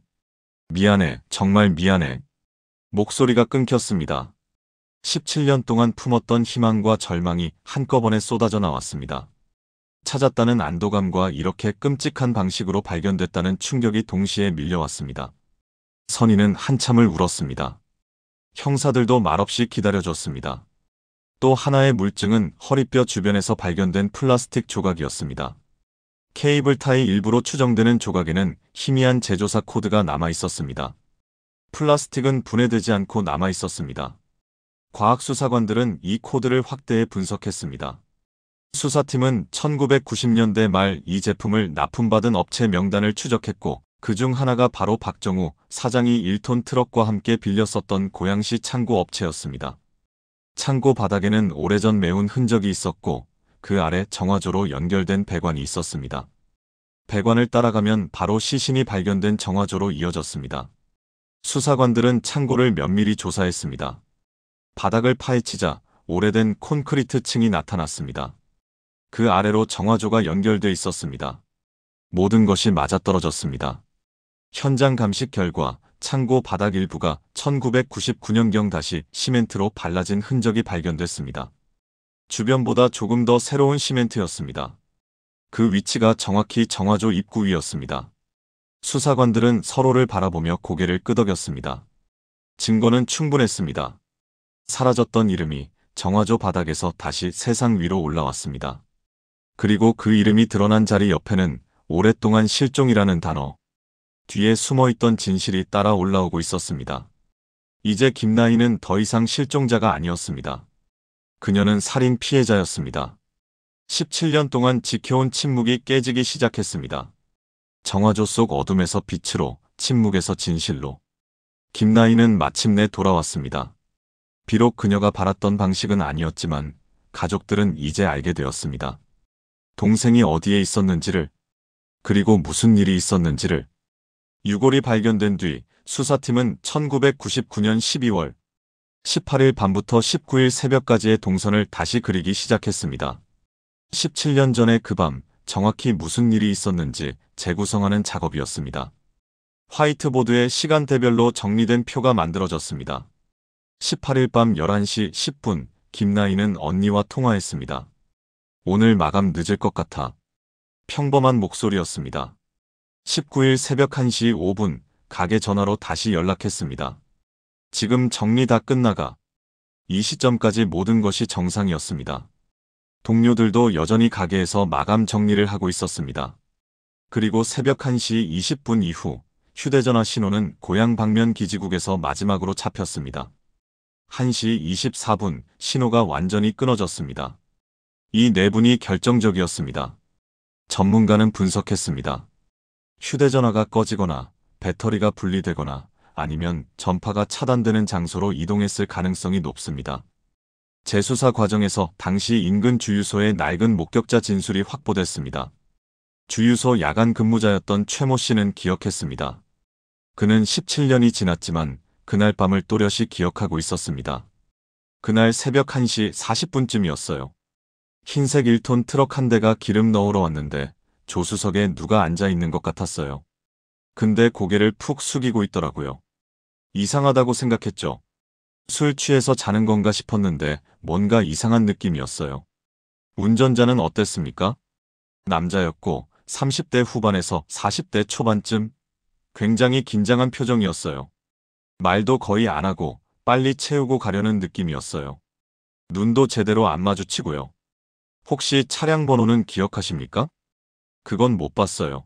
미안해, 정말 미안해. 목소리가 끊겼습니다. 17년 동안 품었던 희망과 절망이 한꺼번에 쏟아져 나왔습니다. 찾았다는 안도감과 이렇게 끔찍한 방식으로 발견됐다는 충격이 동시에 밀려왔습니다. 선희는 한참을 울었습니다. 형사들도 말없이 기다려줬습니다. 또 하나의 물증은 허리뼈 주변에서 발견된 플라스틱 조각이었습니다. 케이블 타이 일부로 추정되는 조각에는 희미한 제조사 코드가 남아 있었습니다. 플라스틱은 분해되지 않고 남아 있었습니다. 과학수사관들은 이 코드를 확대해 분석했습니다. 수사팀은 1990년대 말 이 제품을 납품받은 업체 명단을 추적했고 그중 하나가 바로 박정우 사장이 1톤 트럭과 함께 빌려 썼던 고양시 창고 업체였습니다. 창고 바닥에는 오래전 메운 흔적이 있었고 그 아래 정화조로 연결된 배관이 있었습니다. 배관을 따라가면 바로 시신이 발견된 정화조로 이어졌습니다. 수사관들은 창고를 면밀히 조사했습니다. 바닥을 파헤치자 오래된 콘크리트 층이 나타났습니다. 그 아래로 정화조가 연결돼 있었습니다. 모든 것이 맞아떨어졌습니다. 현장 감식 결과 창고 바닥 일부가 1999년경 다시 시멘트로 발라진 흔적이 발견됐습니다. 주변보다 조금 더 새로운 시멘트였습니다. 그 위치가 정확히 정화조 입구 위였습니다. 수사관들은 서로를 바라보며 고개를 끄덕였습니다. 증거는 충분했습니다. 사라졌던 이름이 정화조 바닥에서 다시 세상 위로 올라왔습니다. 그리고 그 이름이 드러난 자리 옆에는 오랫동안 실종이라는 단어, 뒤에 숨어있던 진실이 따라 올라오고 있었습니다. 이제 김나희는 더 이상 실종자가 아니었습니다. 그녀는 살인 피해자였습니다. 17년 동안 지켜온 침묵이 깨지기 시작했습니다. 정화조 속 어둠에서 빛으로, 침묵에서 진실로. 김나희는 마침내 돌아왔습니다. 비록 그녀가 바랐던 방식은 아니었지만 가족들은 이제 알게 되었습니다. 동생이 어디에 있었는지를, 그리고 무슨 일이 있었는지를. 유골이 발견된 뒤 수사팀은 1999년 12월 18일 밤부터 19일 새벽까지의 동선을 다시 그리기 시작했습니다. 17년 전의 그 밤, 정확히 무슨 일이 있었는지 재구성하는 작업이었습니다. 화이트보드에 시간대별로 정리된 표가 만들어졌습니다. 18일 밤 11시 10분, 김나희는 언니와 통화했습니다. 오늘 마감 늦을 것 같아. 평범한 목소리였습니다. 19일 새벽 1시 5분, 가게 전화로 다시 연락했습니다. 지금 정리 다 끝나가. 이 시점까지 모든 것이 정상이었습니다. 동료들도 여전히 가게에서 마감 정리를 하고 있었습니다. 그리고 새벽 1시 20분 이후 휴대전화 신호는 고향 방면 기지국에서 마지막으로 잡혔습니다. 1시 24분 신호가 완전히 끊어졌습니다. 이 내분이 결정적이었습니다. 전문가는 분석했습니다. 휴대전화가 꺼지거나 배터리가 분리되거나 아니면 전파가 차단되는 장소로 이동했을 가능성이 높습니다. 재수사 과정에서 당시 인근 주유소의 낡은 목격자 진술이 확보됐습니다. 주유소 야간 근무자였던 최모 씨는 기억했습니다. 그는 17년이 지났지만 그날 밤을 또렷이 기억하고 있었습니다. 그날 새벽 1시 40분쯤이었어요. 흰색 1톤 트럭 한 대가 기름 넣으러 왔는데 조수석에 누가 앉아 있는 것 같았어요. 근데 고개를 푹 숙이고 있더라고요. 이상하다고 생각했죠. 술 취해서 자는 건가 싶었는데 뭔가 이상한 느낌이었어요. 운전자는 어땠습니까? 남자였고 30대 후반에서 40대 초반쯤. 굉장히 긴장한 표정이었어요. 말도 거의 안 하고 빨리 채우고 가려는 느낌이었어요. 눈도 제대로 안 마주치고요. 혹시 차량 번호는 기억하십니까? 그건 못 봤어요.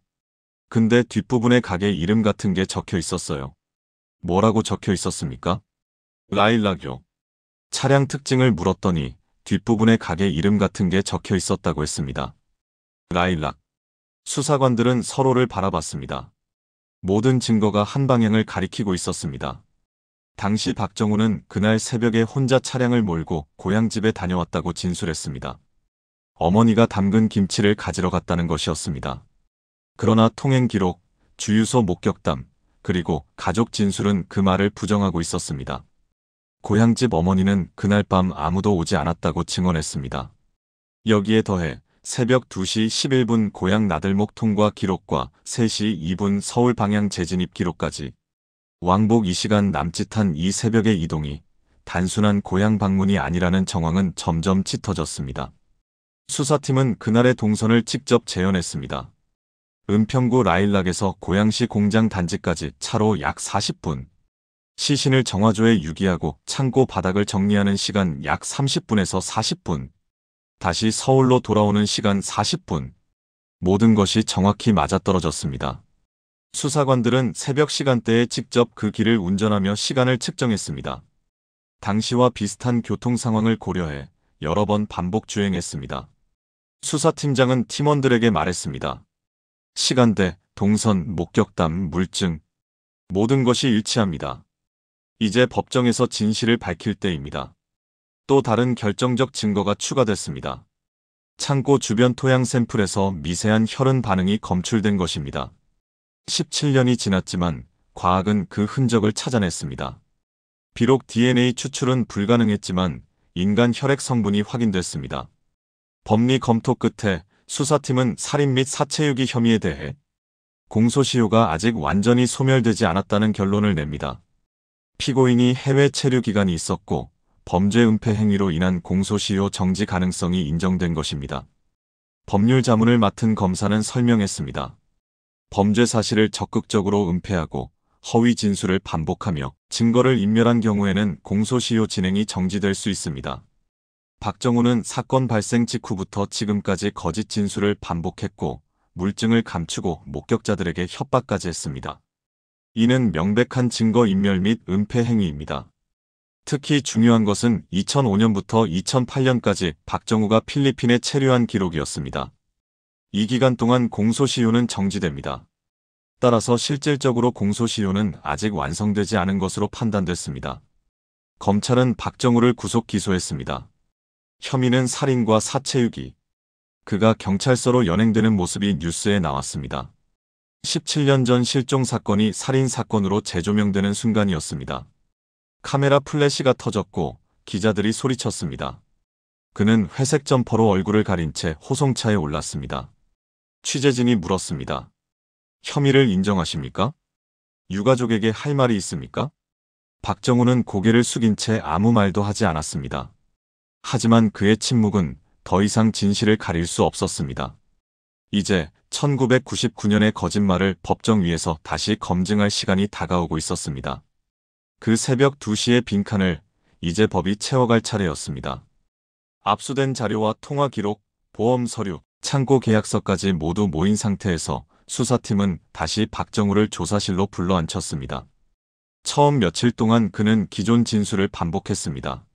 근데 뒷부분에 가게 이름 같은 게 적혀 있었어요. 뭐라고 적혀 있었습니까? 라일락요. 차량 특징을 물었더니 뒷부분에 가게 이름 같은 게 적혀 있었다고 했습니다. 라일락. 수사관들은 서로를 바라봤습니다. 모든 증거가 한 방향을 가리키고 있었습니다. 당시 박정우는 그날 새벽에 혼자 차량을 몰고 고향집에 다녀왔다고 진술했습니다. 어머니가 담근 김치를 가지러 갔다는 것이었습니다. 그러나 통행 기록, 주유소 목격담, 그리고 가족 진술은 그 말을 부정하고 있었습니다. 고향집 어머니는 그날 밤 아무도 오지 않았다고 증언했습니다. 여기에 더해 새벽 2시 11분 고향 나들목 통과 기록과 3시 2분 서울 방향 재진입 기록까지 왕복 2시간 남짓한 이 새벽의 이동이 단순한 고향 방문이 아니라는 정황은 점점 짙어졌습니다. 수사팀은 그날의 동선을 직접 재현했습니다. 은평구 라일락에서 고양시 공장 단지까지 차로 약 40분, 시신을 정화조에 유기하고 창고 바닥을 정리하는 시간 약 30분에서 40분, 다시 서울로 돌아오는 시간 40분, 모든 것이 정확히 맞아떨어졌습니다. 수사관들은 새벽 시간대에 직접 그 길을 운전하며 시간을 측정했습니다. 당시와 비슷한 교통 상황을 고려해 여러 번 반복 주행했습니다. 수사팀장은 팀원들에게 말했습니다. 시간대, 동선, 목격담, 물증, 모든 것이 일치합니다. 이제 법정에서 진실을 밝힐 때입니다. 또 다른 결정적 증거가 추가됐습니다. 창고 주변 토양 샘플에서 미세한 혈흔 반응이 검출된 것입니다. 17년이 지났지만 과학은 그 흔적을 찾아냈습니다. 비록 DNA 추출은 불가능했지만 인간 혈액 성분이 확인됐습니다. 법리 검토 끝에 수사팀은 살인 및 사체유기 혐의에 대해 공소시효가 아직 완전히 소멸되지 않았다는 결론을 냅니다. 피고인이 해외 체류 기간이 있었고 범죄 은폐 행위로 인한 공소시효 정지 가능성이 인정된 것입니다. 법률 자문을 맡은 검사는 설명했습니다. 범죄 사실을 적극적으로 은폐하고 허위 진술을 반복하며 증거를 인멸한 경우에는 공소시효 진행이 정지될 수 있습니다. 박정우는 사건 발생 직후부터 지금까지 거짓 진술을 반복했고 물증을 감추고 목격자들에게 협박까지 했습니다. 이는 명백한 증거 인멸 및 은폐 행위입니다. 특히 중요한 것은 2005년부터 2008년까지 박정우가 필리핀에 체류한 기록이었습니다. 이 기간 동안 공소시효는 정지됩니다. 따라서 실질적으로 공소시효는 아직 완성되지 않은 것으로 판단됐습니다. 검찰은 박정우를 구속 기소했습니다. 혐의는 살인과 사체유기. 그가 경찰서로 연행되는 모습이 뉴스에 나왔습니다. 17년 전 실종 사건이 살인 사건으로 재조명되는 순간이었습니다. 카메라 플래시가 터졌고 기자들이 소리쳤습니다. 그는 회색 점퍼로 얼굴을 가린 채 호송차에 올랐습니다. 취재진이 물었습니다. 혐의를 인정하십니까? 유가족에게 할 말이 있습니까? 박정우는 고개를 숙인 채 아무 말도 하지 않았습니다. 하지만 그의 침묵은 더 이상 진실을 가릴 수 없었습니다. 이제 1999년의 거짓말을 법정 위에서 다시 검증할 시간이 다가오고 있었습니다. 그 새벽 2시의 빈칸을 이제 법이 채워갈 차례였습니다. 압수된 자료와 통화 기록, 보험 서류, 창고 계약서까지 모두 모인 상태에서 수사팀은 다시 박정우를 조사실로 불러앉혔습니다. 처음 며칠 동안 그는 기존 진술을 반복했습니다.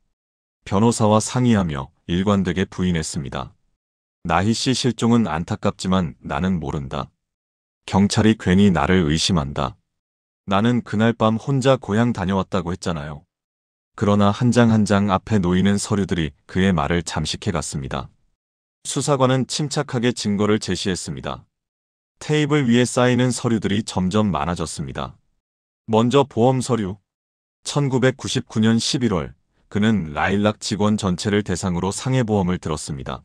변호사와 상의하며 일관되게 부인했습니다. 나희 씨 실종은 안타깝지만 나는 모른다. 경찰이 괜히 나를 의심한다. 나는 그날 밤 혼자 고향 다녀왔다고 했잖아요. 그러나 한 장 한 장 앞에 놓이는 서류들이 그의 말을 잠식해갔습니다. 수사관은 침착하게 증거를 제시했습니다. 테이블 위에 쌓이는 서류들이 점점 많아졌습니다. 먼저 보험 서류. 1999년 11월 그는 라일락 직원 전체를 대상으로 상해보험을 들었습니다.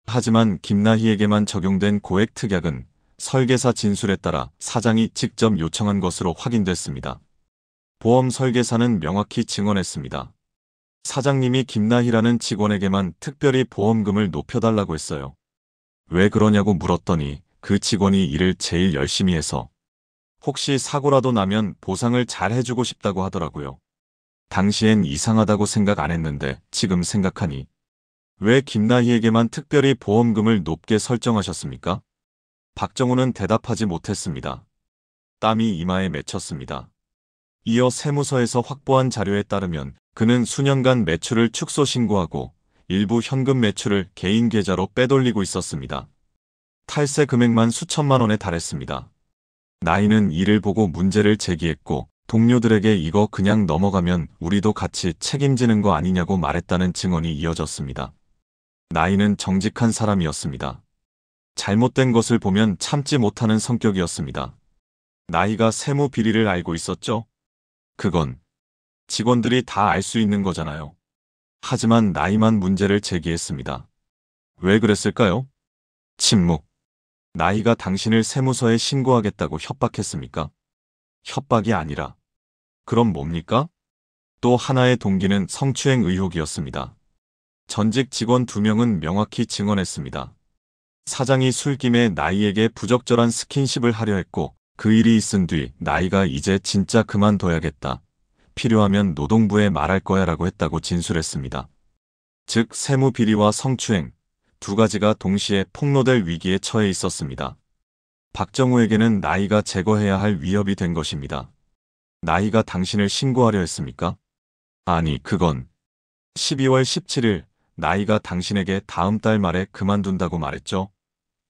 하지만 김나희에게만 적용된 고액 특약은 설계사 진술에 따라 사장이 직접 요청한 것으로 확인됐습니다. 보험 설계사는 명확히 증언했습니다. 사장님이 김나희라는 직원에게만 특별히 보험금을 높여달라고 했어요. 왜 그러냐고 물었더니 그 직원이 일을 제일 열심히 해서 혹시 사고라도 나면 보상을 잘 해주고 싶다고 하더라고요. 당시엔 이상하다고 생각 안 했는데 지금 생각하니 왜 김나희에게만 특별히 보험금을 높게 설정하셨습니까? 박정우는 대답하지 못했습니다. 땀이 이마에 맺혔습니다. 이어 세무서에서 확보한 자료에 따르면 그는 수년간 매출을 축소 신고하고 일부 현금 매출을 개인 계좌로 빼돌리고 있었습니다. 탈세 금액만 수천만 원에 달했습니다. 나이는 이를 보고 문제를 제기했고 동료들에게 이거 그냥 넘어가면 우리도 같이 책임지는 거 아니냐고 말했다는 증언이 이어졌습니다. 나이는 정직한 사람이었습니다. 잘못된 것을 보면 참지 못하는 성격이었습니다. 나이가 세무 비리를 알고 있었죠? 그건 직원들이 다 알 수 있는 거잖아요. 하지만 나이만 문제를 제기했습니다. 왜 그랬을까요? 침묵. 나이가 당신을 세무서에 신고하겠다고 협박했습니까? 협박이 아니라. 그럼 뭡니까? 또 하나의 동기는 성추행 의혹이었습니다. 전직 직원 2명은 명확히 증언했습니다. 사장이 술김에 나이에게 부적절한 스킨십을 하려 했고 그 일이 있은 뒤 나이가 이제 진짜 그만둬야겠다. 필요하면 노동부에 말할 거야 라고 했다고 진술했습니다. 즉 세무 비리와 성추행 두 가지가 동시에 폭로될 위기에 처해 있었습니다. 박정우에게는 나이가 제거해야 할 위협이 된 것입니다. 나이가 당신을 신고하려 했습니까? 아니 그건 12월 17일 나이가 당신에게 다음 달 말에 그만둔다고 말했죠.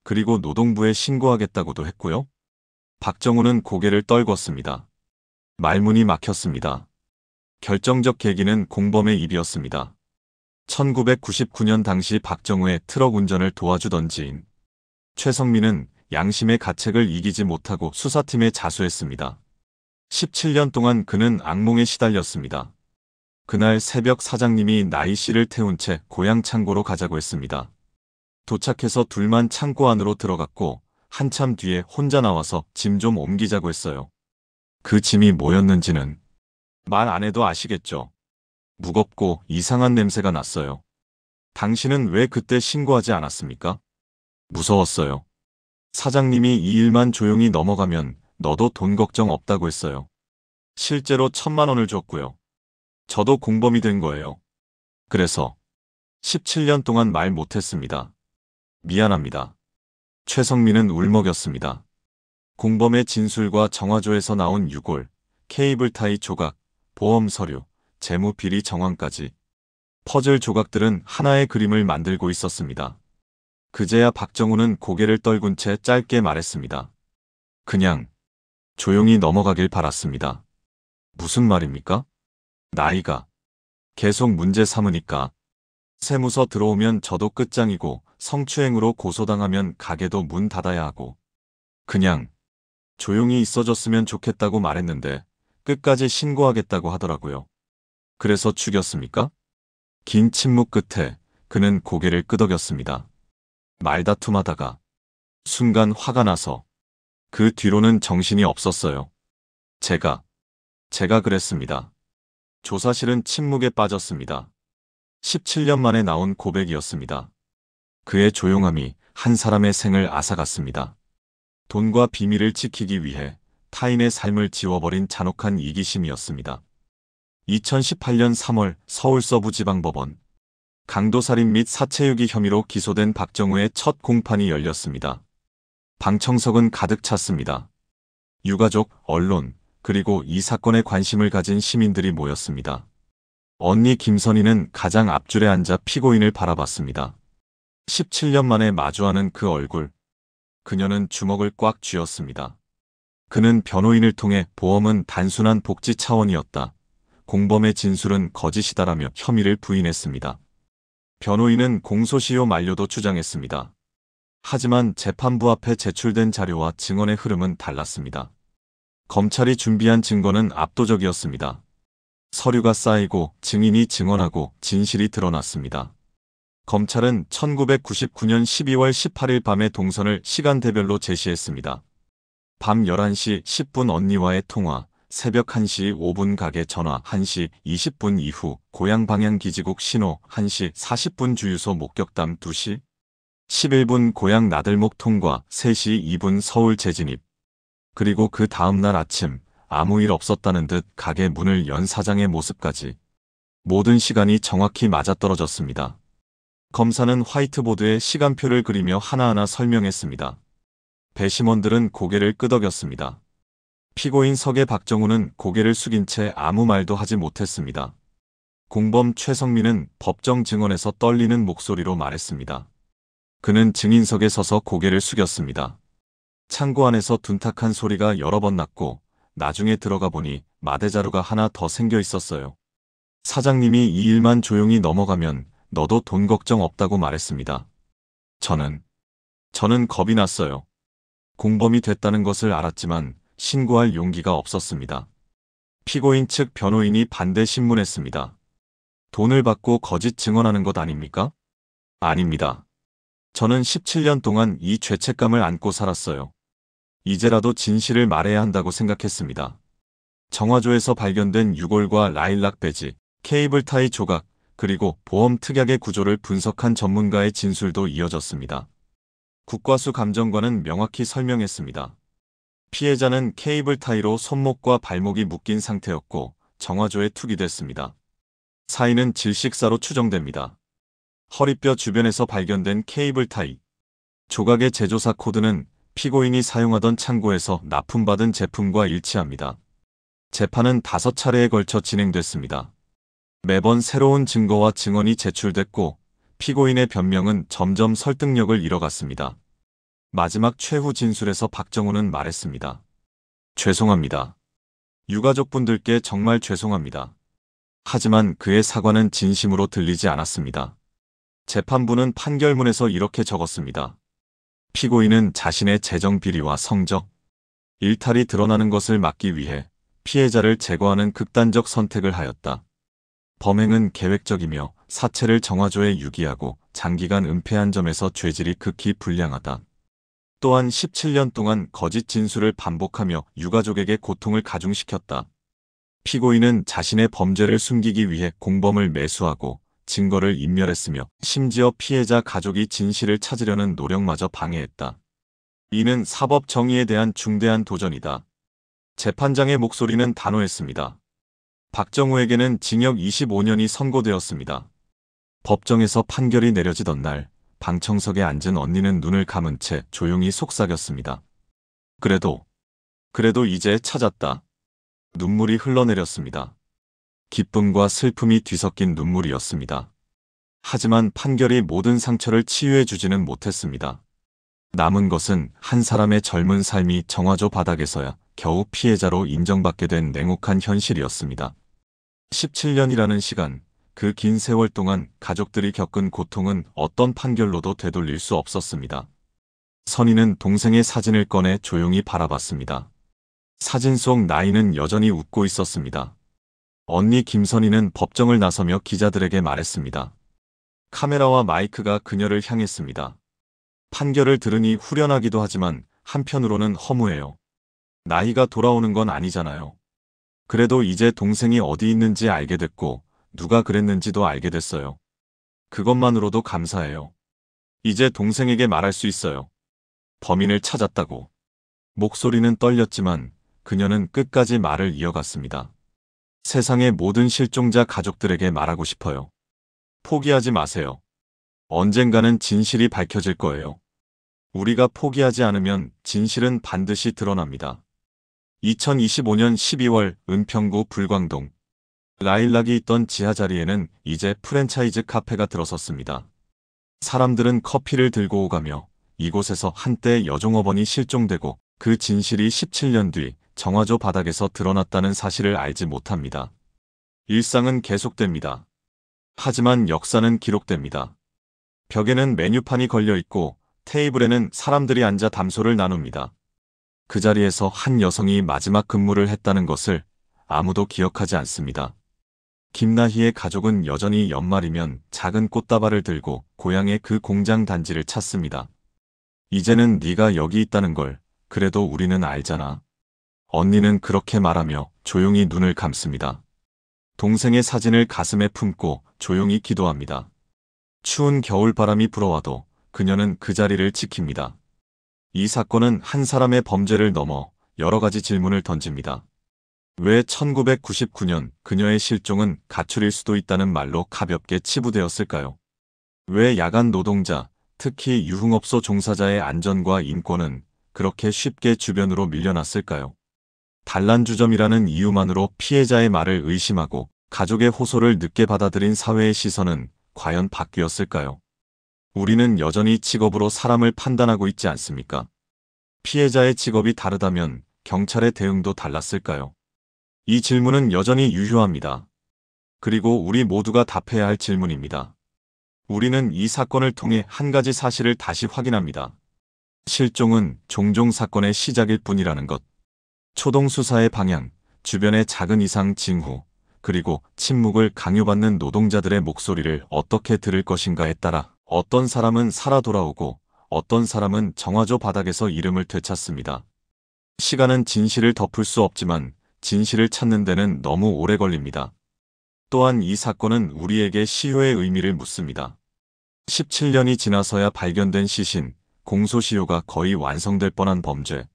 그리고 노동부에 신고하겠다고도 했고요. 박정우는 고개를 떨궜습니다. 말문이 막혔습니다. 결정적 계기는 공범의 입이었습니다. 1999년 당시 박정우의 트럭 운전을 도와주던 지인 최성민은 양심의 가책을 이기지 못하고 수사팀에 자수했습니다. 17년 동안 그는 악몽에 시달렸습니다. 그날 새벽 사장님이 나희 씨를 태운 채 고향 창고로 가자고 했습니다. 도착해서 둘만 창고 안으로 들어갔고 한참 뒤에 혼자 나와서 짐 좀 옮기자고 했어요. 그 짐이 뭐였는지는 말 안 해도 아시겠죠. 무겁고 이상한 냄새가 났어요. 당신은 왜 그때 신고하지 않았습니까? 무서웠어요. 사장님이 이 일만 조용히 넘어가면 너도 돈 걱정 없다고 했어요. 실제로 1,000만 원을 줬고요. 저도 공범이 된 거예요. 그래서 17년 동안 말 못했습니다. 미안합니다. 최성민은 울먹였습니다. 공범의 진술과 정화조에서 나온 유골, 케이블 타이 조각, 보험 서류, 재무 비리 정황까지 퍼즐 조각들은 하나의 그림을 만들고 있었습니다. 그제야 박정우는 고개를 떨군 채 짧게 말했습니다. 그냥 조용히 넘어가길 바랐습니다. 무슨 말입니까? 나이가 계속 문제 삼으니까. 세무서 들어오면 저도 끝장이고 성추행으로 고소당하면 가게도 문 닫아야 하고. 그냥 조용히 있어줬으면 좋겠다고 말했는데 끝까지 신고하겠다고 하더라고요. 그래서 죽였습니까? 긴 침묵 끝에 그는 고개를 끄덕였습니다. 말다툼하다가 순간 화가 나서 그 뒤로는 정신이 없었어요. 제가 그랬습니다. 조사실은 침묵에 빠졌습니다. 17년 만에 나온 고백이었습니다. 그의 조용함이 한 사람의 생을 앗아갔습니다. 돈과 비밀을 지키기 위해 타인의 삶을 지워버린 잔혹한 이기심이었습니다. 2018년 3월 서울서부지방법원 강도살인 및 사체유기 혐의로 기소된 박정우의 첫 공판이 열렸습니다. 방청석은 가득 찼습니다. 유가족, 언론, 그리고 이 사건에 관심을 가진 시민들이 모였습니다. 언니 김선희는 가장 앞줄에 앉아 피고인을 바라봤습니다. 17년 만에 마주하는 그 얼굴. 그녀는 주먹을 꽉 쥐었습니다. 그는 변호인을 통해 보험은 단순한 복지 차원이었다. 공범의 진술은 거짓이다라며 혐의를 부인했습니다. 변호인은 공소시효 만료도 주장했습니다. 하지만 재판부 앞에 제출된 자료와 증언의 흐름은 달랐습니다. 검찰이 준비한 증거는 압도적이었습니다. 서류가 쌓이고 증인이 증언하고 진실이 드러났습니다. 검찰은 1999년 12월 18일 밤의 동선을 시간대별로 제시했습니다. 밤 11시 10분 언니와의 통화, 새벽 1시 5분 가게 전화, 1시 20분 이후 고향 방향 기지국 신호, 1시 40분 주유소 목격담, 2시 11분 고향 나들목 통과, 3시 2분 서울 재진입. 그리고 그 다음날 아침 아무 일 없었다는 듯 가게 문을 연 사장의 모습까지. 모든 시간이 정확히 맞아떨어졌습니다. 검사는 화이트보드에 시간표를 그리며 하나하나 설명했습니다. 배심원들은 고개를 끄덕였습니다. 피고인 석의 박정우는 고개를 숙인 채 아무 말도 하지 못했습니다. 공범 최성민은 법정 증언에서 떨리는 목소리로 말했습니다. 그는 증인석에 서서 고개를 숙였습니다. 창고 안에서 둔탁한 소리가 여러 번 났고 나중에 들어가 보니 마대자루가 하나 더 생겨 있었어요. 사장님이 이 일만 조용히 넘어가면 너도 돈 걱정 없다고 말했습니다. 저는 겁이 났어요. 공범이 됐다는 것을 알았지만 신고할 용기가 없었습니다. 피고인 측 변호인이 반대 신문했습니다. 돈을 받고 거짓 증언하는 것 아닙니까? 아닙니다. 저는 17년 동안 이 죄책감을 안고 살았어요. 이제라도 진실을 말해야 한다고 생각했습니다. 정화조에서 발견된 유골과 라일락 배지, 케이블 타이 조각, 그리고 보험 특약의 구조를 분석한 전문가의 진술도 이어졌습니다. 국과수 감정관은 명확히 설명했습니다. 피해자는 케이블 타이로 손목과 발목이 묶인 상태였고 정화조에 투기됐습니다. 사인은 질식사로 추정됩니다. 허리뼈 주변에서 발견된 케이블 타이 조각의 제조사 코드는 피고인이 사용하던 창고에서 납품받은 제품과 일치합니다. 재판은 5차례에 걸쳐 진행됐습니다. 매번 새로운 증거와 증언이 제출됐고 피고인의 변명은 점점 설득력을 잃어갔습니다. 마지막 최후 진술에서 박정훈은 말했습니다. 죄송합니다. 유가족분들께 정말 죄송합니다. 하지만 그의 사과는 진심으로 들리지 않았습니다. 재판부는 판결문에서 이렇게 적었습니다. 피고인은 자신의 재정 비리와 성적, 일탈이 드러나는 것을 막기 위해 피해자를 제거하는 극단적 선택을 하였다. 범행은 계획적이며 사체를 정화조에 유기하고 장기간 은폐한 점에서 죄질이 극히 불량하다. 또한 17년 동안 거짓 진술을 반복하며 유가족에게 고통을 가중시켰다. 피고인은 자신의 범죄를 숨기기 위해 공범을 매수하고 증거를 인멸했으며 심지어 피해자 가족이 진실을 찾으려는 노력마저 방해했다. 이는 사법 정의에 대한 중대한 도전이다. 재판장의 목소리는 단호했습니다. 박정우에게는 징역 25년이 선고되었습니다. 법정에서 판결이 내려지던 날 방청석에 앉은 언니는 눈을 감은 채 조용히 속삭였습니다. 그래도 이제 찾았다. 눈물이 흘러내렸습니다. 기쁨과 슬픔이 뒤섞인 눈물이었습니다. 하지만 판결이 모든 상처를 치유해주지는 못했습니다. 남은 것은 한 사람의 젊은 삶이 정화조 바닥에서야 겨우 피해자로 인정받게 된 냉혹한 현실이었습니다. 17년이라는 시간, 그 긴 세월 동안 가족들이 겪은 고통은 어떤 판결로도 되돌릴 수 없었습니다. 선희는 동생의 사진을 꺼내 조용히 바라봤습니다. 사진 속 나이는 여전히 웃고 있었습니다. 언니 김선희는 법정을 나서며 기자들에게 말했습니다. 카메라와 마이크가 그녀를 향했습니다. 판결을 들으니 후련하기도 하지만 한편으로는 허무해요. 나이가 돌아오는 건 아니잖아요. 그래도 이제 동생이 어디 있는지 알게 됐고 누가 그랬는지도 알게 됐어요. 그것만으로도 감사해요. 이제 동생에게 말할 수 있어요. 범인을 찾았다고. 목소리는 떨렸지만 그녀는 끝까지 말을 이어갔습니다. 세상의 모든 실종자 가족들에게 말하고 싶어요. 포기하지 마세요. 언젠가는 진실이 밝혀질 거예요. 우리가 포기하지 않으면 진실은 반드시 드러납니다. 2025년 12월 은평구 불광동. 라일락이 있던 지하 자리에는 이제 프랜차이즈 카페가 들어섰습니다. 사람들은 커피를 들고 오가며 이곳에서 한때 여종업원이 실종되고 그 진실이 17년 뒤 정화조 바닥에서 드러났다는 사실을 알지 못합니다. 일상은 계속됩니다. 하지만 역사는 기록됩니다. 벽에는 메뉴판이 걸려 있고 테이블에는 사람들이 앉아 담소를 나눕니다. 그 자리에서 한 여성이 마지막 근무를 했다는 것을 아무도 기억하지 않습니다. 김나희의 가족은 여전히 연말이면 작은 꽃다발을 들고 고향의 그 공장 단지를 찾습니다. 이제는 네가 여기 있다는 걸 그래도 우리는 알잖아. 언니는 그렇게 말하며 조용히 눈을 감습니다. 동생의 사진을 가슴에 품고 조용히 기도합니다. 추운 겨울바람이 불어와도 그녀는 그 자리를 지킵니다. 이 사건은 한 사람의 범죄를 넘어 여러 가지 질문을 던집니다. 왜 1999년 그녀의 실종은 가출일 수도 있다는 말로 가볍게 치부되었을까요? 왜 야간 노동자, 특히 유흥업소 종사자의 안전과 인권은 그렇게 쉽게 주변으로 밀려났을까요? 단란주점이라는 이유만으로 피해자의 말을 의심하고 가족의 호소를 늦게 받아들인 사회의 시선은 과연 바뀌었을까요? 우리는 여전히 직업으로 사람을 판단하고 있지 않습니까? 피해자의 직업이 다르다면 경찰의 대응도 달랐을까요? 이 질문은 여전히 유효합니다. 그리고 우리 모두가 답해야 할 질문입니다. 우리는 이 사건을 통해 한 가지 사실을 다시 확인합니다. 실종은 종종 사건의 시작일 뿐이라는 것. 초동 수사의 방향, 주변의 작은 이상 징후, 그리고 침묵을 강요받는 노동자들의 목소리를 어떻게 들을 것인가에 따라 어떤 사람은 살아 돌아오고 어떤 사람은 정화조 바닥에서 이름을 되찾습니다. 시간은 진실을 덮을 수 없지만 진실을 찾는 데는 너무 오래 걸립니다. 또한 이 사건은 우리에게 시효의 의미를 묻습니다. 17년이 지나서야 발견된 시신, 공소시효가 거의 완성될 뻔한 범죄.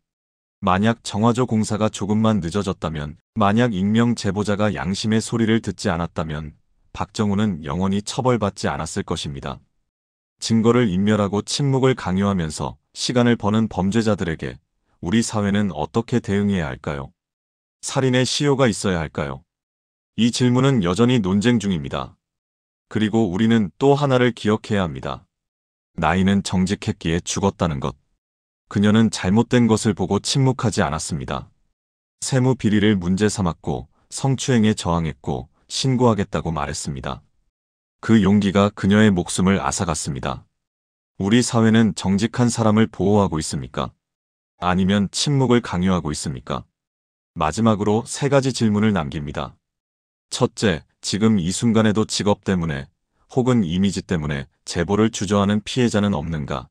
만약 정화조 공사가 조금만 늦어졌다면, 만약 익명 제보자가 양심의 소리를 듣지 않았다면 박정우는 영원히 처벌받지 않았을 것입니다. 증거를 인멸하고 침묵을 강요하면서 시간을 버는 범죄자들에게 우리 사회는 어떻게 대응해야 할까요? 살인의 시효가 있어야 할까요? 이 질문은 여전히 논쟁 중입니다. 그리고 우리는 또 하나를 기억해야 합니다. 나이는 정직했기에 죽었다는 것. 그녀는 잘못된 것을 보고 침묵하지 않았습니다. 세무 비리를 문제 삼았고 성추행에 저항했고 신고하겠다고 말했습니다. 그 용기가 그녀의 목숨을 앗아갔습니다. 우리 사회는 정직한 사람을 보호하고 있습니까? 아니면 침묵을 강요하고 있습니까? 마지막으로 3가지 질문을 남깁니다. 첫째, 지금 이 순간에도 직업 때문에 혹은 이미지 때문에 제보를 주저하는 피해자는 없는가?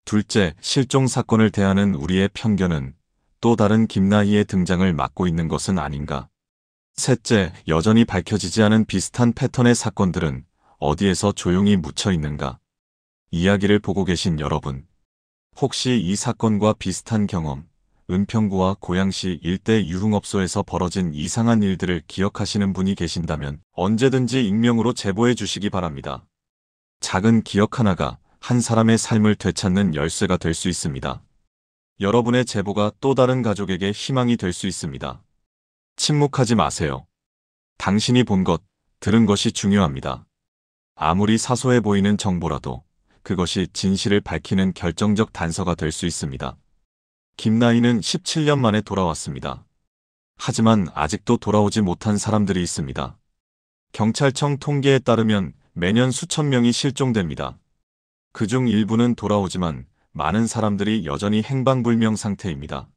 둘째, 실종 사건을 대하는 우리의 편견은 또 다른 김나희의 등장을 막고 있는 것은 아닌가? 셋째, 여전히 밝혀지지 않은 비슷한 패턴의 사건들은 어디에서 조용히 묻혀 있는가? 이야기를 보고 계신 여러분, 혹시 이 사건과 비슷한 경험, 은평구와 고양시 일대 유흥업소에서 벌어진 이상한 일들을 기억하시는 분이 계신다면 언제든지 익명으로 제보해 주시기 바랍니다. 작은 기억 하나가 한 사람의 삶을 되찾는 열쇠가 될 수 있습니다. 여러분의 제보가 또 다른 가족에게 희망이 될 수 있습니다. 침묵하지 마세요. 당신이 본 것, 들은 것이 중요합니다. 아무리 사소해 보이는 정보라도 그것이 진실을 밝히는 결정적 단서가 될 수 있습니다. 김나희는 17년 만에 돌아왔습니다. 하지만 아직도 돌아오지 못한 사람들이 있습니다. 경찰청 통계에 따르면 매년 수천 명이 실종됩니다. 그중 일부는 돌아오지만 많은 사람들이 여전히 행방불명 상태입니다.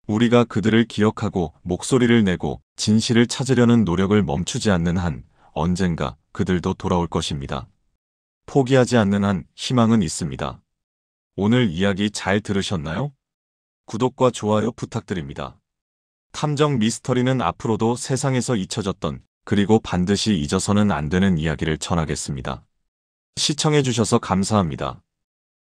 우리가 그들을 기억하고 목소리를 내고 진실을 찾으려는 노력을 멈추지 않는 한 언젠가 그들도 돌아올 것입니다. 포기하지 않는 한 희망은 있습니다. 오늘 이야기 잘 들으셨나요? 구독과 좋아요 부탁드립니다. 탐정 미스터리는 앞으로도 세상에서 잊혀졌던 그리고 반드시 잊어서는 안 되는 이야기를 전하겠습니다. 시청해주셔서 감사합니다.